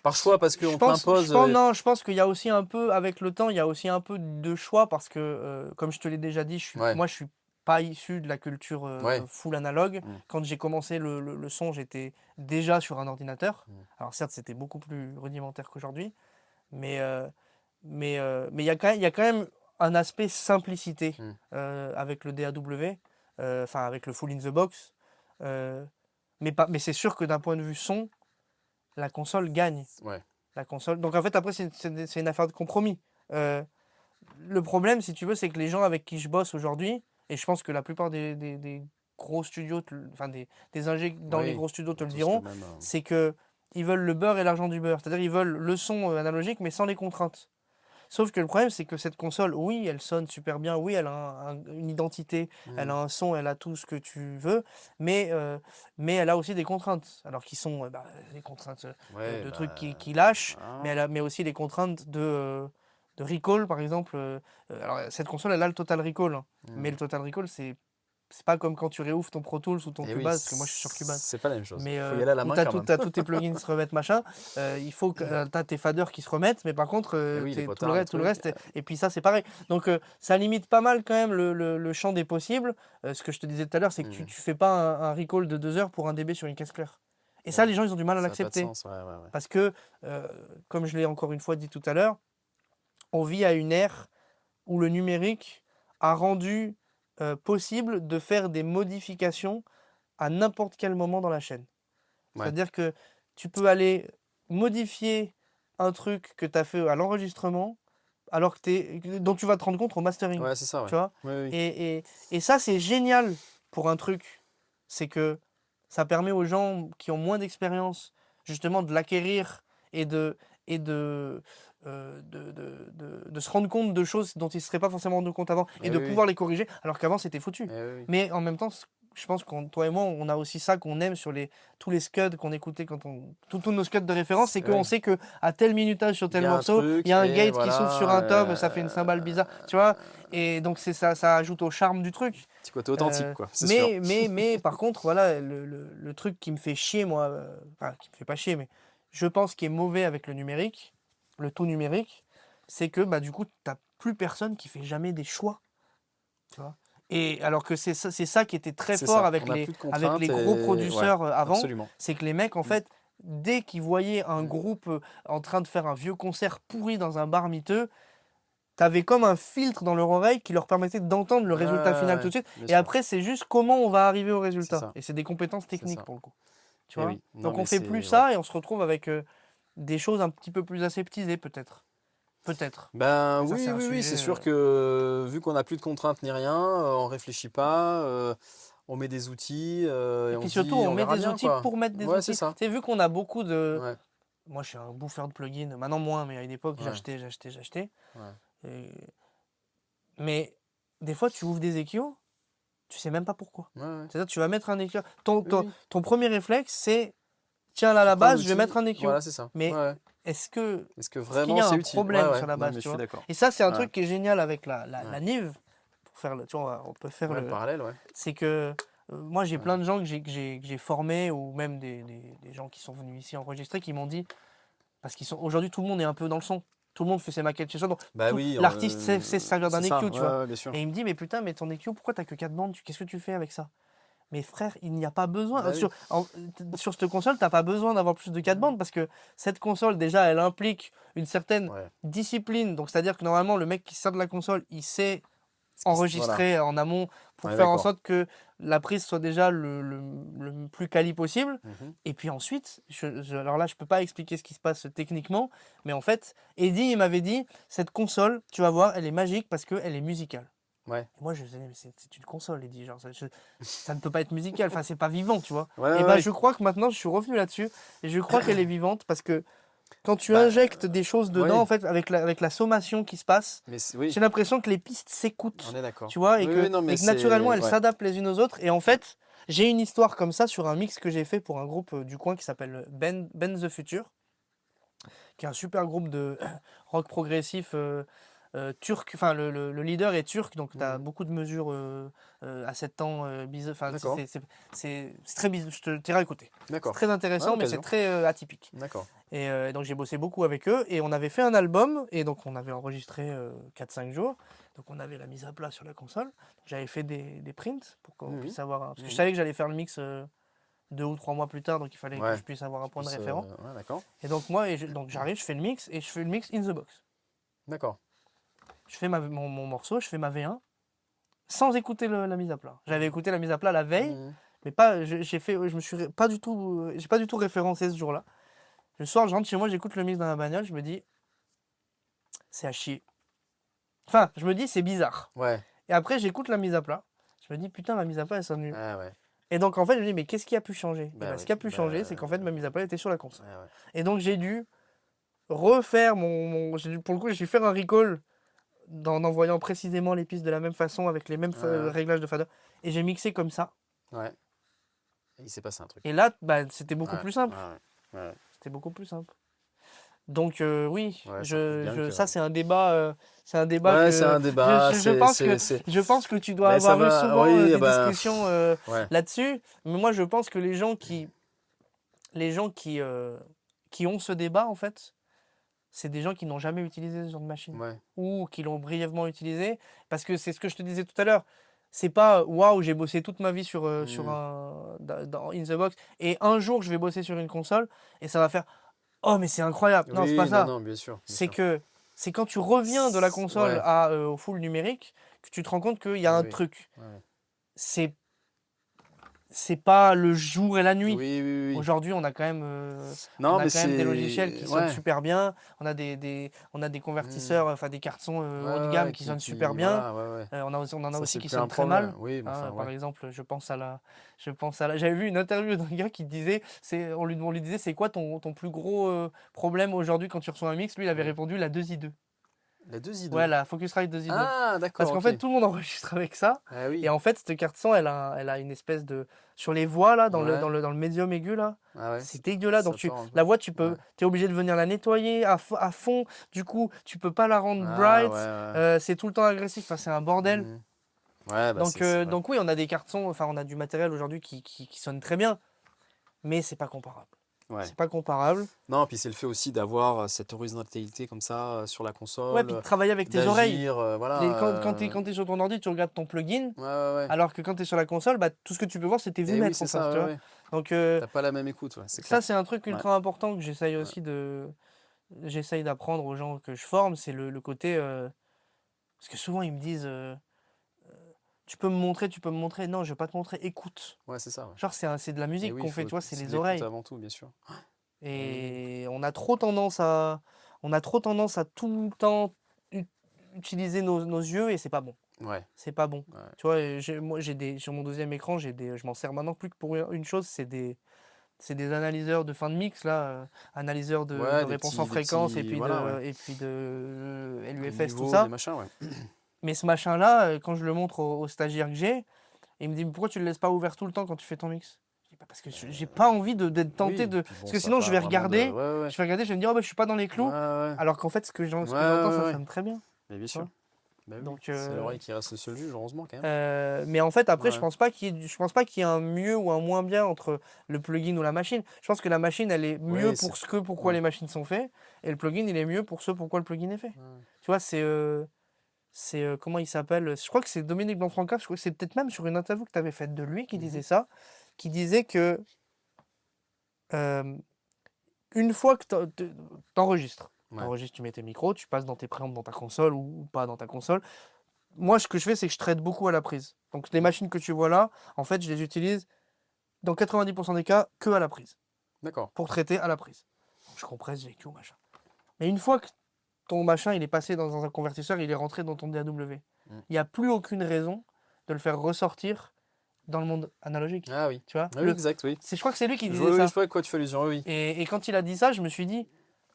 Par choix parce qu'on te l'impose. Non, je pense qu'il y a aussi un peu, avec le temps, il y a aussi un peu de choix parce que, comme je te l'ai déjà dit, Ouais. moi, je suis pas issu de la culture Ouais. full analogue. Mm. Quand j'ai commencé le son, j'étais déjà sur un ordinateur. Mm. Alors, certes, c'était beaucoup plus rudimentaire qu'aujourd'hui, mais il y a il y a quand même un aspect simplicité Mm. avec le DAW, enfin, avec le full in the box. Mais c'est sûr que d'un point de vue son, la console gagne. Ouais. La console. Donc en fait, après, c'est une affaire de compromis. Euh, le problème, si tu veux, c'est que les gens avec qui je bosse aujourd'hui, et je pense que la plupart des gros studios, enfin des ingés dans les Oui, gros studios te le tous diront, le même, c'est que ils veulent le beurre et l'argent du beurre. C'est-à-dire ils veulent le son analogique, mais sans les contraintes. Sauf que le problème, c'est que cette console, oui, elle sonne super bien, oui, elle a une identité, elle Mm. a un son, elle a tout ce que tu veux, mais elle a aussi des contraintes. Alors qui sont des contraintes Ouais, de bah, trucs qui lâchent, voilà. mais aussi les contraintes de recall, par exemple. Alors cette console, elle a le Total Recall, hein, mais Mm. le Total Recall, c'est pas comme quand tu réouvres ton Pro Tools ou ton Et oui, Cubase, parce que moi je suis sur Cubase. c'est pas la même chose. Mais Faut y aller à la où main tu as, quand même. tous tes plugins qui se remettent, machin, il faut que tu as tes faders qui se remettent, mais par contre, Et oui, les tout potards, les tout le trucs. reste, et puis ça, c'est pareil. Donc, ça limite pas mal quand même le champ des possibles. Ce que je te disais tout à l'heure, c'est que tu Mm. fais pas un recall de 2 heures pour un dB sur une caisse claire. Et ça, Ouais. les gens, ils ont du mal à Ça n'a pas de l'accepter. sens, ouais, ouais, ouais. Parce que, comme je l'ai encore une fois dit tout à l'heure, on vit à une ère où le numérique a rendu possible de faire des modifications à n'importe quel moment dans la chaîne. Ouais. C'est-à-dire que tu peux aller modifier un truc que tu as fait à l'enregistrement alors dont tu vas te rendre compte au mastering. Ouais, c'est ça, ouais. Tu vois? Oui, oui. Et ça, c'est génial pour un truc. C'est que ça permet aux gens qui ont moins d'expérience, justement, de l'acquérir et de se rendre compte de choses dont ils ne se seraient pas forcément rendu compte avant et Eh de oui, oui. pouvoir les corriger, alors qu'avant, c'était foutu. Eh oui, oui. Mais en même temps, je pense que toi et moi, on a aussi ça qu'on aime sur tous les scuds qu'on écoutait tous nos scuds de référence, c'est qu'on Ouais. sait que à tel minutage sur Il tel y a un morceau, truc, il y a un et gate qui s'ouvre sur voilà, un tom, ça fait une cymbale bizarre, tu vois. Et donc ça ajoute au charme du truc. petit côté authentique, quoi, c'est sûr. Mais par contre, voilà, le truc qui me fait chier, moi, enfin, qui me fait pas chier, mais je pense qui est mauvais avec le numérique, le tout numérique, c'est que du coup, t'as plus personne qui fait jamais des choix. Tu vois. Et alors que c'est ça qui était très C'est fort ça, avec on n'a les, plus de avec contraintes les gros et... producteurs Ouais, avant, absolument. c'est que les mecs, en Mm. fait, dès qu'ils voyaient un Mm. groupe en train de faire un vieux concert pourri dans un bar miteux, t'avais comme un filtre dans leur oreille qui leur permettait d'entendre le résultat final tout de suite. Bien Et sûr, après, c'est juste comment on va arriver au c'est résultat. ça, Et c'est des compétences c'est techniques ça. pour le coup. Tu Eh vois. oui, non, Donc on mais fait c'est... plus Ouais. ça et on se retrouve avec des choses un petit peu plus aseptisées peut-être. Peut-être. Ben Mais ça, c'est oui, un oui, oui, sujet. c'est sûr que vu qu'on n'a plus de contraintes ni rien, on réfléchit pas, on met des outils et Et on puis se surtout, dit on on met verra des bien, outils quoi. pour mettre des Ouais, c'est outils. ça. Tu sais, vu qu'on a beaucoup de. Ouais, Moi, je suis un bouffeur de plugins. Maintenant, moins, mais à une époque, ouais, j'achetais. ouais. Et- Mais des fois, tu ouvres des équios, tu sais même pas pourquoi. Ouais, ouais. C'est-à-dire, tu vas mettre un équio. Oui, oui. Ton premier réflexe, c'est tiens, là, à Tu la prends base, je vais l'outil, mettre un équio. voilà, c'est ça. Ouais, Mais ouais. est-ce Est-ce que qu'il y vraiment a c'est un utile? Ouais, problème ouais. sur la Non, base, mais tu je suis vois? d'accord. Et ça, c'est un Ouais, truc qui est génial avec la ouais. Nive. Pour faire tu vois, on peut faire Ouais, le parallèle, ouais. c'est que moi, j'ai Ouais. plein de gens que j'ai formés ou même des gens qui sont venus ici enregistrer qui m'ont dit, parce qu'aujourd'hui, tout le monde est un peu dans le son. Tout le monde fait ses maquettes chez soi. Donc, Bah oui, l'artiste sait se servir d'un c'est ça, EQ, tu ouais, vois. ouais, bien sûr. Et il me dit, mais putain, mais ton EQ, pourquoi t'as que 4 bandes? Qu'est-ce que tu fais avec ça? Mais frère, il n'y a pas besoin. Bah oui. Sur cette console, t'as pas besoin d'avoir plus de 4 bandes parce que cette console, déjà, elle implique une certaine Ouais. discipline. Donc, c'est-à-dire que normalement, le mec qui sert de la console, il sait Voilà. enregistrer en amont pour Ouais, faire en d'accord. sorte que la prise soit déjà le plus quali possible. Mhm. Et puis ensuite, alors là, je peux pas expliquer ce qui se passe techniquement, mais en fait, Eddie, il m'avait dit, cette console, tu vas voir, elle est magique parce qu'elle est musicale. Ouais. Et moi, je disais, mais c'est une console, Eddie, genre, ça ne peut pas être musical, enfin, c'est pas vivant, tu vois. Ouais, Et ouais, bah, ouais. je crois que maintenant, je suis revenu là-dessus, et je crois qu'elle est vivante parce que quand tu Bah, injectes des choses dedans, oui. en fait, avec la sommation qui se passe, Mais oui, j'ai l'impression que les pistes on s'écoutent, est d'accord. tu vois, Oui, oui, non, mais et que naturellement, elles ouais. s'adaptent les unes aux autres. Et en fait, j'ai une histoire comme ça sur un mix que j'ai fait pour un groupe du coin qui s'appelle Ben the Future, qui est un super groupe de rock progressif turc. Enfin, le leader est turc, donc tu as Mhm. beaucoup de mesures à 7 temps. Enfin, D'accord. c'est très bizarre. Je t'irai écouter. C'est D'accord. très À intéressant, mais c'est l'occasion. très atypique. D'accord. Et donc j'ai bossé beaucoup avec eux et on avait fait un album et donc on avait enregistré 4-5 jours. Donc on avait la mise à plat sur la console. J'avais fait des prints pour qu'on Mhm. puisse avoir parce que je Mhm. savais que j'allais faire le mix 2 ou 3 mois plus tard, donc il fallait que Ouais. je puisse avoir un point de Plus, référent. ouais, d'accord. Et donc moi, donc j'arrive, je fais le mix et je fais le mix in the box. D'accord. Je fais mon morceau, je fais ma V1 sans écouter la mise à plat. J'avais écouté la mise à plat la veille, Mhm. mais pas, je me suis pas du tout, j'ai pas du tout référencé ce jour-là. Le soir, je rentre chez moi, j'écoute le mix dans la bagnole, je me dis, c'est à chier. Enfin, je me dis, c'est bizarre. Ouais. Et après, j'écoute la mise à plat. Je me dis, putain, ma mise à plat, elle sonne nulle. Ah ouais. Et donc, en fait, je me dis, mais qu'est-ce qui a pu changer? Et Bah ben, oui. ce qui a pu Bah, changer, c'est qu'en fait, ma mise à plat était sur la console. ouais, ouais. Et donc, j'ai dû refaire pour le coup, j'ai dû faire un recall en envoyant précisément les pistes de la même façon, avec les mêmes Ouais. réglages de fader. Et j'ai mixé comme ça. Ouais. Et il s'est passé un truc. Et là, bah, c'était beaucoup Ouais. plus simple. Ouais. Ouais. C'était beaucoup plus simple. Donc oui, Ouais, ça prouve bien que. ça c'est un débat Ouais, c'est que un débat. je pense que tu dois Mais ça avoir eu va. souvent Oui, des bah. discussions Ouais. là-dessus. Mais moi je pense que les gens qui ont ce débat en fait, c'est des gens qui n'ont jamais utilisé ce genre de machine Ouais. ou qui l'ont brièvement utilisé parce que c'est ce que je te disais tout à l'heure. C'est pas waouh, j'ai bossé toute ma vie sur Mhm. dans In the Box et un jour je vais bosser sur une console et ça va faire oh mais c'est incroyable. Non, c'est pas Oui, non, ça. non, bien sûr. Bien C'est sûr. que c'est quand tu reviens de la console Ouais. au full numérique que tu te rends compte qu'il y a Oui, un oui. truc. Ouais. C'est c'est pas le jour et la nuit. Oui, oui, oui. Aujourd'hui, on a quand même Non, mais des logiciels qui c'est. sonnent Ouais. super bien. On a des Mhm. convertisseurs, enfin des cartes son Ouais, haut de ouais, gamme ouais, qui sonnent super qui. bien. Voilà, ouais, ouais. On en a Ça, aussi c'est qui plus un sonnent très mal. problème. Oui, mais Hein, enfin, par ouais. exemple, j'avais vu une interview d'un gars qui disait, on lui disait, c'est quoi ton plus gros problème aujourd'hui quand tu reçois un mix? Lui, il avait Mhm. répondu la 2i2. La 2i2. Ouais, la Focusrite 2i2. Ah, Parce d'accord, qu'en ok. fait, tout le monde enregistre avec ça. Ah Et oui. en fait, cette carte son, elle a une espèce de. Sur les voix, là, Ouais. dans le médium aigu, là, Ah ouais. c'est dégueulasse. Donc, Ça tord un peu. la voix, Ouais. t'es obligé de venir la nettoyer à fond. Du coup, tu peux pas la rendre Ah bright. ouais, ouais. C'est tout le temps agressif. Enfin, c'est un bordel. Mhm. Ouais, bah c'est vrai. Donc, oui, on a des cartes son. Enfin, on a du matériel aujourd'hui qui sonne très bien. Mais c'est pas comparable. Ouais. C'est pas comparable. Non, puis c'est le fait aussi d'avoir cette horizontalité comme ça sur la Ouais, console, puis de travailler avec tes oreilles. d'agir, voilà. Quand t'es sur ton ordi, tu regardes ton plugin. Ouais, ouais, ouais. Alors que quand tu es sur la console, bah, tout ce que tu peux voir, c'est tes Et oui, vues-maîtres c'est en face, ça, tu ouais, vois. ouais. Donc T'as pas la même écoute, ouais, c'est ça, clair. c'est un truc Ouais, ultra important que ouais. j'essaye d'apprendre aux gens que je forme, c'est le côté, parce que souvent ils me disent, tu peux me montrer, tu peux me montrer. Non, je vais pas te montrer, écoute. Ouais, c'est ça, ouais. Genre, c'est de la Et musique oui, qu'on fait, tu vois, c'est c'est de les l'écoute oreilles. avant tout, bien sûr. Et Et on a trop tendance à tout le temps u- utiliser nos yeux et c'est pas bon. ouais, C'est pas bon. ouais. Tu vois, moi, sur mon deuxième écran, je m'en sers maintenant plus que pour une chose, c'est des analyseurs de fin de mix, là, analyseurs de Ouais, réponse en des fréquence petits, voilà, ouais. et puis de Des LUFS, tout niveaux, des ça. machins, ouais. Mais ce machin-là, quand je le montre aux stagiaires que j'ai, il me dit, mais pourquoi tu le laisses pas ouvert tout le temps quand tu fais ton mix? Je dis, bah, parce que j'ai pas envie d'être tenté Oui, de. puis Parce bon, que ça a sinon, pas vraiment de. Ouais, ouais, je vais regarder, je vais me dire, oh, bah, je suis pas dans les ouais. clous. Ouais, ouais. Alors qu'en fait, Ouais, ce que j'entends, ouais, ça ouais. sonne très bien. Mais bien Tu sûr. vois. Bah oui, Donc, c'est l'oreille qui reste le seul juge, heureusement, quand même. mais en fait, après, Ouais. je pense pas qu'il y ait un mieux ou un moins bien entre le plugin ou la machine. Je pense que la machine, elle est mieux Ouais, pourquoi ouais. les machines sont faites, et le plugin, il est mieux pour ce pourquoi le plugin est fait. Ouais. Tu vois, C'est comment il s'appelle? Je crois que c'est Dominique Blanfranca, je crois que c'est peut-être même sur une interview que tu avais faite de lui qui disait ça, qui disait que euh, une fois que t'enregistres, Ouais. t'enregistres, tu mets tes micros, tu passes dans tes préampes dans ta console ou pas dans ta console. Moi, ce que je fais, c'est que je traite beaucoup à la prise. Donc les machines que tu vois là, en fait, je les utilise dans 90% des cas que à la prise, D'accord. pour traiter à la prise. Je compresse, GQ, machin. Mais une fois que ton machin, il est passé dans un convertisseur, il est rentré dans ton DAW, il n'y a plus aucune raison de le faire ressortir dans le monde analogique. Ah oui. Tu vois Ah oui, exact, oui. Je crois que c'est lui qui Je disait vois, oui, ça. je vois à quoi tu fais allusion, oui. Et quand il a dit ça, je me suis dit,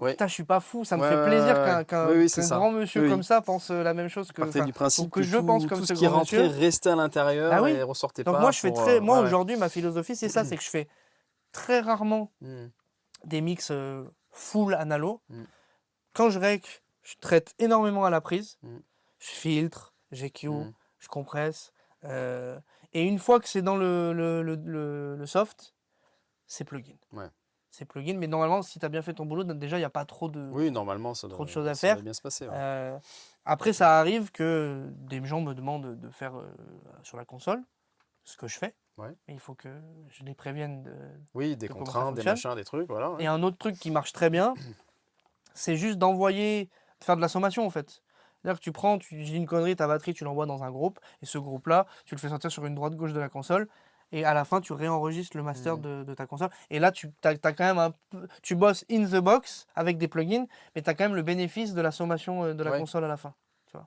Ouais. putain, je suis pas fou, ça me Ouais, fait ouais, plaisir ouais, qu'un ouais. Oui, c'est qu'un ça. grand monsieur Oui, comme oui. ça pense la même chose que, Partez du ou principe que que je pense comme tout ce ce qui grand rentrait monsieur. restait à Ah l'intérieur oui. et ressortait Donc pas moi, je fais pour, moi ouais, ouais. aujourd'hui, ma philosophie, c'est ça, c'est que je fais très rarement Mm, des mix full analo. mm, Quand je rec, je traite énormément à la prise. mm, Je filtre, GQ, mm. je compresse. Et une fois que c'est dans le soft, c'est plugin. Ouais. C'est plugin, mais normalement, si tu as bien fait ton boulot, déjà, il n'y a pas trop de Oui, normalement, trop de choses à ça devrait faire. bien se passer. Ouais. Après, ça arrive que des gens me demandent de faire sur la console, ce que je fais. Ouais. Mais il faut que je les prévienne Oui, des de comment ça contraintes, des fonctionne. machins, des trucs, voilà. Et Ouais. un autre truc qui marche très bien, c'est juste de faire de la sommation en fait. C'est-à-dire que tu dis une connerie, ta batterie, tu l'envoies dans un groupe, et ce groupe-là, tu le fais sortir sur une droite-gauche de la console, et à la fin, tu réenregistres le master Mhm. de ta console. Et là, t'as quand même tu bosses in the box avec des plugins, mais tu as quand même le bénéfice de la sommation de la Ouais. console à la fin. Tu vois.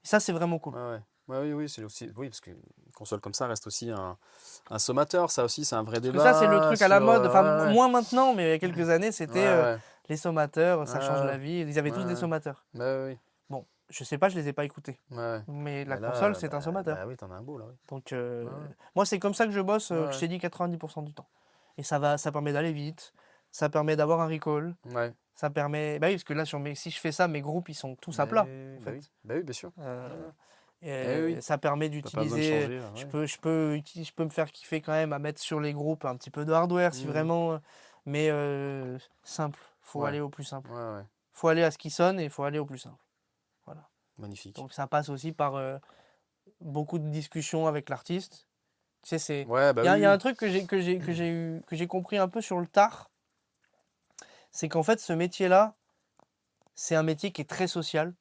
Et ça, c'est vraiment cool. Ouais, ouais. Ouais, oui, oui, c'est aussi, oui, parce qu'une console comme ça reste aussi un sommateur. Ça aussi, c'est un vrai Parce que ça, c'est le débat truc à la sur. mode. Enfin, Ouais, moins maintenant, mais il y a quelques années, ouais. c'était Ouais, les sommateurs, ça change ouais. la vie. Ils avaient tous des Ouais, sommateurs. ouais. Bah oui. Bon, je sais pas, je les ai pas écoutés. Ouais, ouais. Mais la Mais console, là, c'est un sommateur. bah oui, t'en as un beau là, oui. Donc, Ouais, ouais. moi, c'est comme ça que je bosse, que je Ouais, t'ai dit 90% du temps. Et ça permet d'aller vite, ça permet d'avoir un recall, ouais. ça permet. Bah oui, parce que là, si je fais ça, mes groupes, ils sont tous à Bah plat, oui, en bah oui. fait. Bah oui, bien sûr. Euh, Ouais. Eh et oui, ça permet t'as pas besoin de d'utiliser. changer. Ouais. Je peux me faire kiffer quand même à mettre sur les groupes un petit peu de hardware, si Mhm. vraiment. Mais simple, faut Ouais, aller au plus simple. ouais, ouais. Faut aller à ce qui sonne et il faut aller au plus simple. Voilà. Magnifique. Donc, ça passe aussi par beaucoup de discussions avec l'artiste. Tu sais, Ouais, bah il y a oui, un oui. truc que j'ai compris un peu sur le tard, c'est qu'en fait, ce métier-là, c'est un métier qui est très social.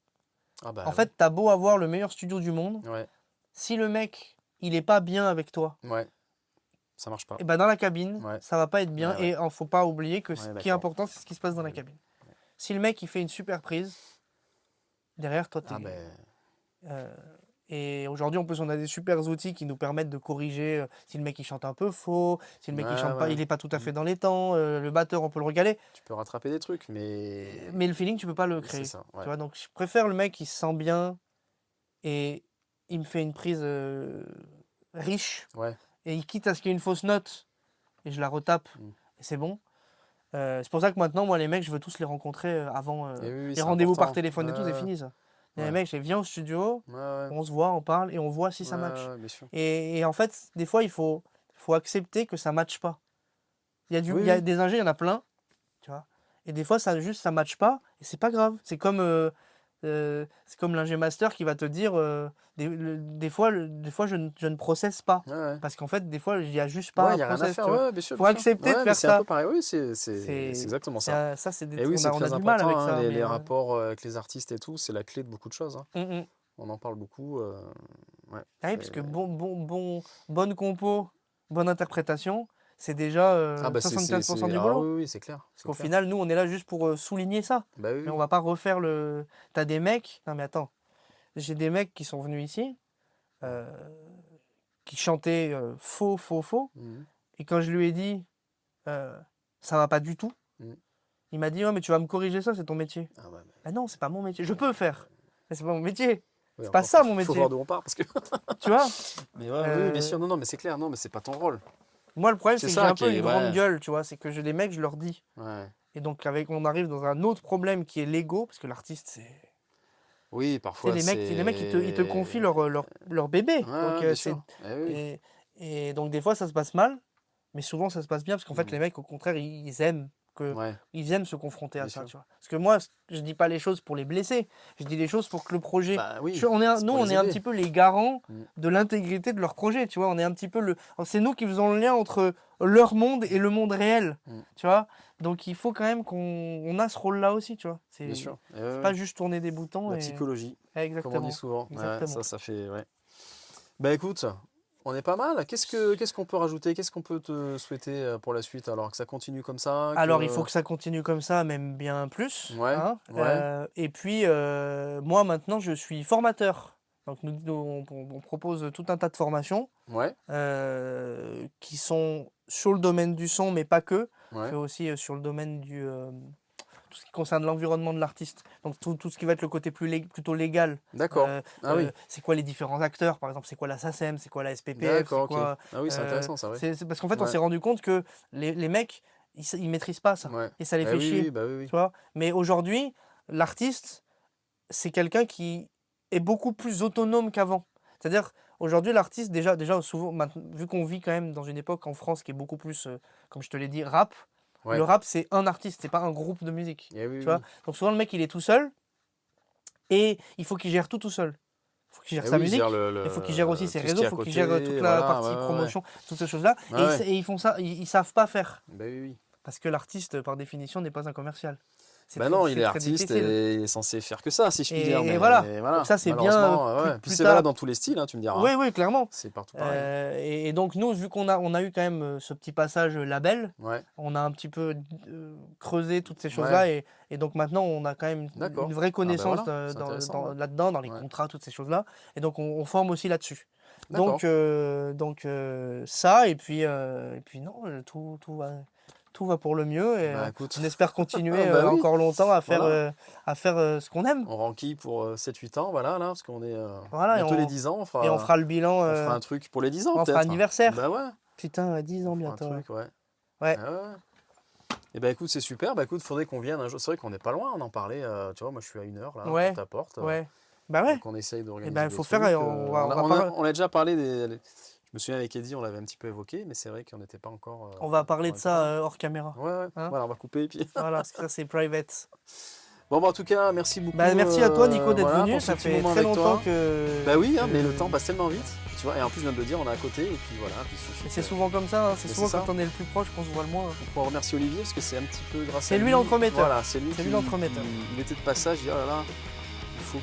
Ah bah En oui. fait, t'as beau avoir le meilleur studio du monde, Ouais, si le mec, il est pas bien avec toi, ouais. Ça marche pas. et ben dans la cabine, Ouais, ça va pas être bien. ouais, ouais. Et il faut pas oublier que ce Ouais, qui est d'accord. important, c'est ce qui se passe dans la Oui. cabine. Si le mec, il fait une super prise, derrière, toi, Ah t'es... ben. euh, Et aujourd'hui, en plus, on a des super outils qui nous permettent de corriger si le mec il chante un peu faux, si le mec il Ouais, chante pas, ouais. il est pas tout à Mhm. fait dans les temps, le batteur on peut le recaler, Tu peux rattraper des trucs, mais. mais le feeling tu peux pas le C'est créer. ça, Tu ouais. vois, donc je préfère le mec qui se sent bien et il me fait une prise riche Ouais. et il quitte à ce qu'il y ait une fausse note et je la retape Mm. et c'est bon. C'est pour ça que maintenant, moi, les mecs, je veux tous les rencontrer avant Et oui, oui, les c'est rendez-vous par important. téléphone et tout, c'est fini ça. Et les Ouais. mecs, je les viens au studio, Ouais, ouais. on se voit, on parle et on voit si Ouais, ça match. ouais, bien sûr. Et en fait, des fois, faut accepter que ça matche pas. Oui, Il y a oui. des ingés, il y en a plein, tu vois. Et des fois, ça matche pas et c'est pas grave. C'est comme l'ingé master qui va te dire des fois, je ne processe pas. Ouais, ouais. Parce qu'en fait, des fois, il n'y a juste pas Ouais, un il n'y a rien à process, faire, tu vois. ouais, bien sûr, Faut bien sûr. accepter de Ouais, mais faire c'est un ça. peu pareil, oui, c'est C'est exactement ça. ça, c'est Et oui, c'est on a très du mal important, avec hein, ça. les rapports avec les artistes et tout, c'est la clé de beaucoup de choses. Hein. Mm, mm. On en parle beaucoup. Ouais, Ah oui, parce que bonne compo, bonne interprétation, c'est déjà Ah bah 75% du Ah boulot. oui, oui, c'est clair, Parce c'est qu'au clair. final, nous, on est là juste pour souligner ça. Bah oui, Mais on oui. va pas refaire le. T'as des mecs. Non, mais attends. J'ai des mecs qui sont venus ici, euh, qui chantaient faux. Mhm, Et quand je lui ai dit, ça va pas du tout, mhm. il m'a dit, ouais, mais tu vas me corriger ça, c'est ton métier. Ah bah, Ben non, c'est pas mon métier. Je peux le faire. Mais c'est pas mon métier. oui, C'est pas encore, ça mon faut voir métier. d'où on part parce que. Tu vois? Mais ouais, oui, bien Euh, sûr, non, non, mais c'est clair, non, mais c'est pas ton rôle. Moi, le problème, C'est c'est que j'ai ça un qui peu est, une grande ouais, gueule, tu vois. C'est que les mecs, je leur dis. ouais. Et donc, on arrive dans un autre problème qui est l'ego, parce que l'artiste, c'est. Oui, Tu sais, parfois les mecs, ils te confient c'est. leur bébé. Ouais, Donc, ouais, bien sûr. Eh oui. et donc, des fois, ça se passe mal, mais souvent, ça se passe bien, parce qu'en fait, Mhm. les mecs, au contraire, ils aiment qu'ils Ouais, viennent se confronter à bien ça, sûr. tu vois. Parce que moi, je dis pas les choses pour les blesser, je dis les choses pour que le projet... Bah oui, Nous, c'est pour on les est un aider. petit peu les garants Mm. de l'intégrité de leur projet, tu vois. On est un petit peu le... C'est nous qui faisons le lien entre leur monde et le monde réel, Mm. tu vois. Donc il faut quand même qu'on a ce rôle-là aussi, tu vois. Bien sûr. C'est pas juste tourner des boutons La et... psychologie, comme on dit Exactement, souvent. Ouais, exactement. ça fait. Ouais. Bah écoute, on est pas mal. Qu'est-ce qu'on peut rajouter? Qu'est-ce qu'on peut te souhaiter pour la suite? Alors que ça continue comme ça, Alors, il que. faut que ça continue comme ça, même bien plus, Ouais, hein. ouais, Et puis, moi, maintenant, je suis formateur. Donc, on propose tout un tas de formations ouais, qui sont sur le domaine du son, mais pas que. On ouais. fait aussi sur le domaine tout ce qui concerne l'environnement de l'artiste. Donc, tout ce qui va être le côté plutôt légal. D'accord. Ah oui, C'est quoi les différents acteurs, par exemple, c'est quoi la SACEM, c'est quoi la SPPF, c'est d'accord, ok. quoi... Ah oui, c'est intéressant ça, ouais. c'est parce qu'en fait, on Ouais, s'est rendu compte que les mecs, ils maîtrisent pas ça. ouais. Et ça les Bah fait oui, chier, oui, bah oui, tu oui. vois. Mais aujourd'hui, l'artiste, c'est quelqu'un qui est beaucoup plus autonome qu'avant. C'est-à-dire, aujourd'hui, l'artiste, déjà souvent, vu qu'on vit quand même dans une époque en France qui est beaucoup plus, comme je te l'ai dit, rap, le Ouais. rap, c'est un artiste, c'est pas un groupe de musique. Eh oui, Tu oui. vois. Donc souvent, le mec, il est tout seul et il faut qu'il gère tout seul. Il faut qu'il gère Eh sa oui, musique, gère il faut qu'il gère aussi ses tout ce réseaux, qui est il à faut qu'il côté, gère toute la voilà, partie ouais, ouais, ouais. promotion, toutes ces choses-là. Ouais, ouais. Et ils font ça, ils savent pas faire. Bah oui, oui. Parce que l'artiste, par définition, n'est pas un commercial. Bah non, il C'est est très artiste difficile. et il est censé faire que ça, si je puis dire. Et Mais voilà. Donc voilà, ça, c'est bien malheureusement, ouais. Puis plus c'est valable tard. dans tous les styles, hein, tu me diras. Oui, Hein. oui, clairement. C'est partout pareil. Et donc nous, vu on a eu quand même ce petit passage label, Ouais, on a un petit peu creusé toutes ces ouais, choses-là. Et donc maintenant, on a quand même d'accord. une vraie Ah ben connaissance voilà, c'est intéressant. Ouais. là-dedans, dans les Ouais. contrats, toutes ces choses-là. Et donc on forme aussi là-dessus. D'accord. Donc ça, et puis non, tout va pour le mieux. Et Bah écoute, on espère continuer bah oui, encore longtemps à faire, voilà. ce qu'on aime. On renquille pour 7-8 ans, voilà, là, parce qu'on est Voilà, bientôt les 10 ans, et on fera le bilan. on fera un truc pour les 10 ans On fera peut-être. anniversaire. Bah ouais, Putain, 10 ans on fera un bientôt. Ouais. truc, ouais. Ouais. Ah ouais. Et bah écoute, c'est super, bah écoute, faudrait qu'on vienne un jour. C'est vrai qu'on n'est pas loin, on en parlait, tu vois, moi je suis à 1 heure là, Ouais. pour ta porte. Ouais. Bah ouais. Donc on essaye Et d'organiser ben, il des faut trucs. faire. On va On a déjà parlé des. Je me souviens avec Eddie, on l'avait un petit peu évoqué, mais c'est vrai qu'on n'était pas encore. on va parler on de était pas- ça hors caméra. Ouais, ouais. Hein. Voilà, on va couper et puis. Voilà, parce que ça, c'est private. Bon, bah en tout cas, merci beaucoup. Bah, merci à toi, Nico, d'être voilà, venu. pour ce Ça petit fait moment très avec longtemps toi. que. Bah oui, hein, mais le que- temps passe tellement vite, tu vois. Et en plus, je viens de le dire, on est à côté, et puis voilà. Puis il suffit Et c'est que- souvent comme ça. Hein. C'est Mais souvent c'est ça. quand on est le plus proche qu'on se voit le moins. On peut remercier Olivier parce que c'est un petit peu grâce à C'est lui l'entremetteur. Voilà, c'est lui C'est qui lui l'entremetteur. il était de passage, il dit oh là là,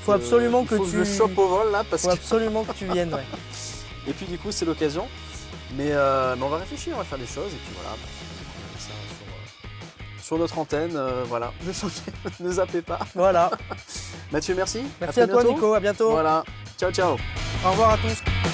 Faut absolument il que faut tu- je le chope au vol là parce Faut que... absolument que tu viennes. Ouais. Et puis du coup, c'est l'occasion. Mais on va réfléchir, on va faire des choses et puis voilà. Ça, sur notre antenne, voilà. Ne zappez pas. Voilà. Mathieu, merci. Merci très à toi, bientôt. Nico. À bientôt. Voilà. Ciao, ciao. Au revoir à tous.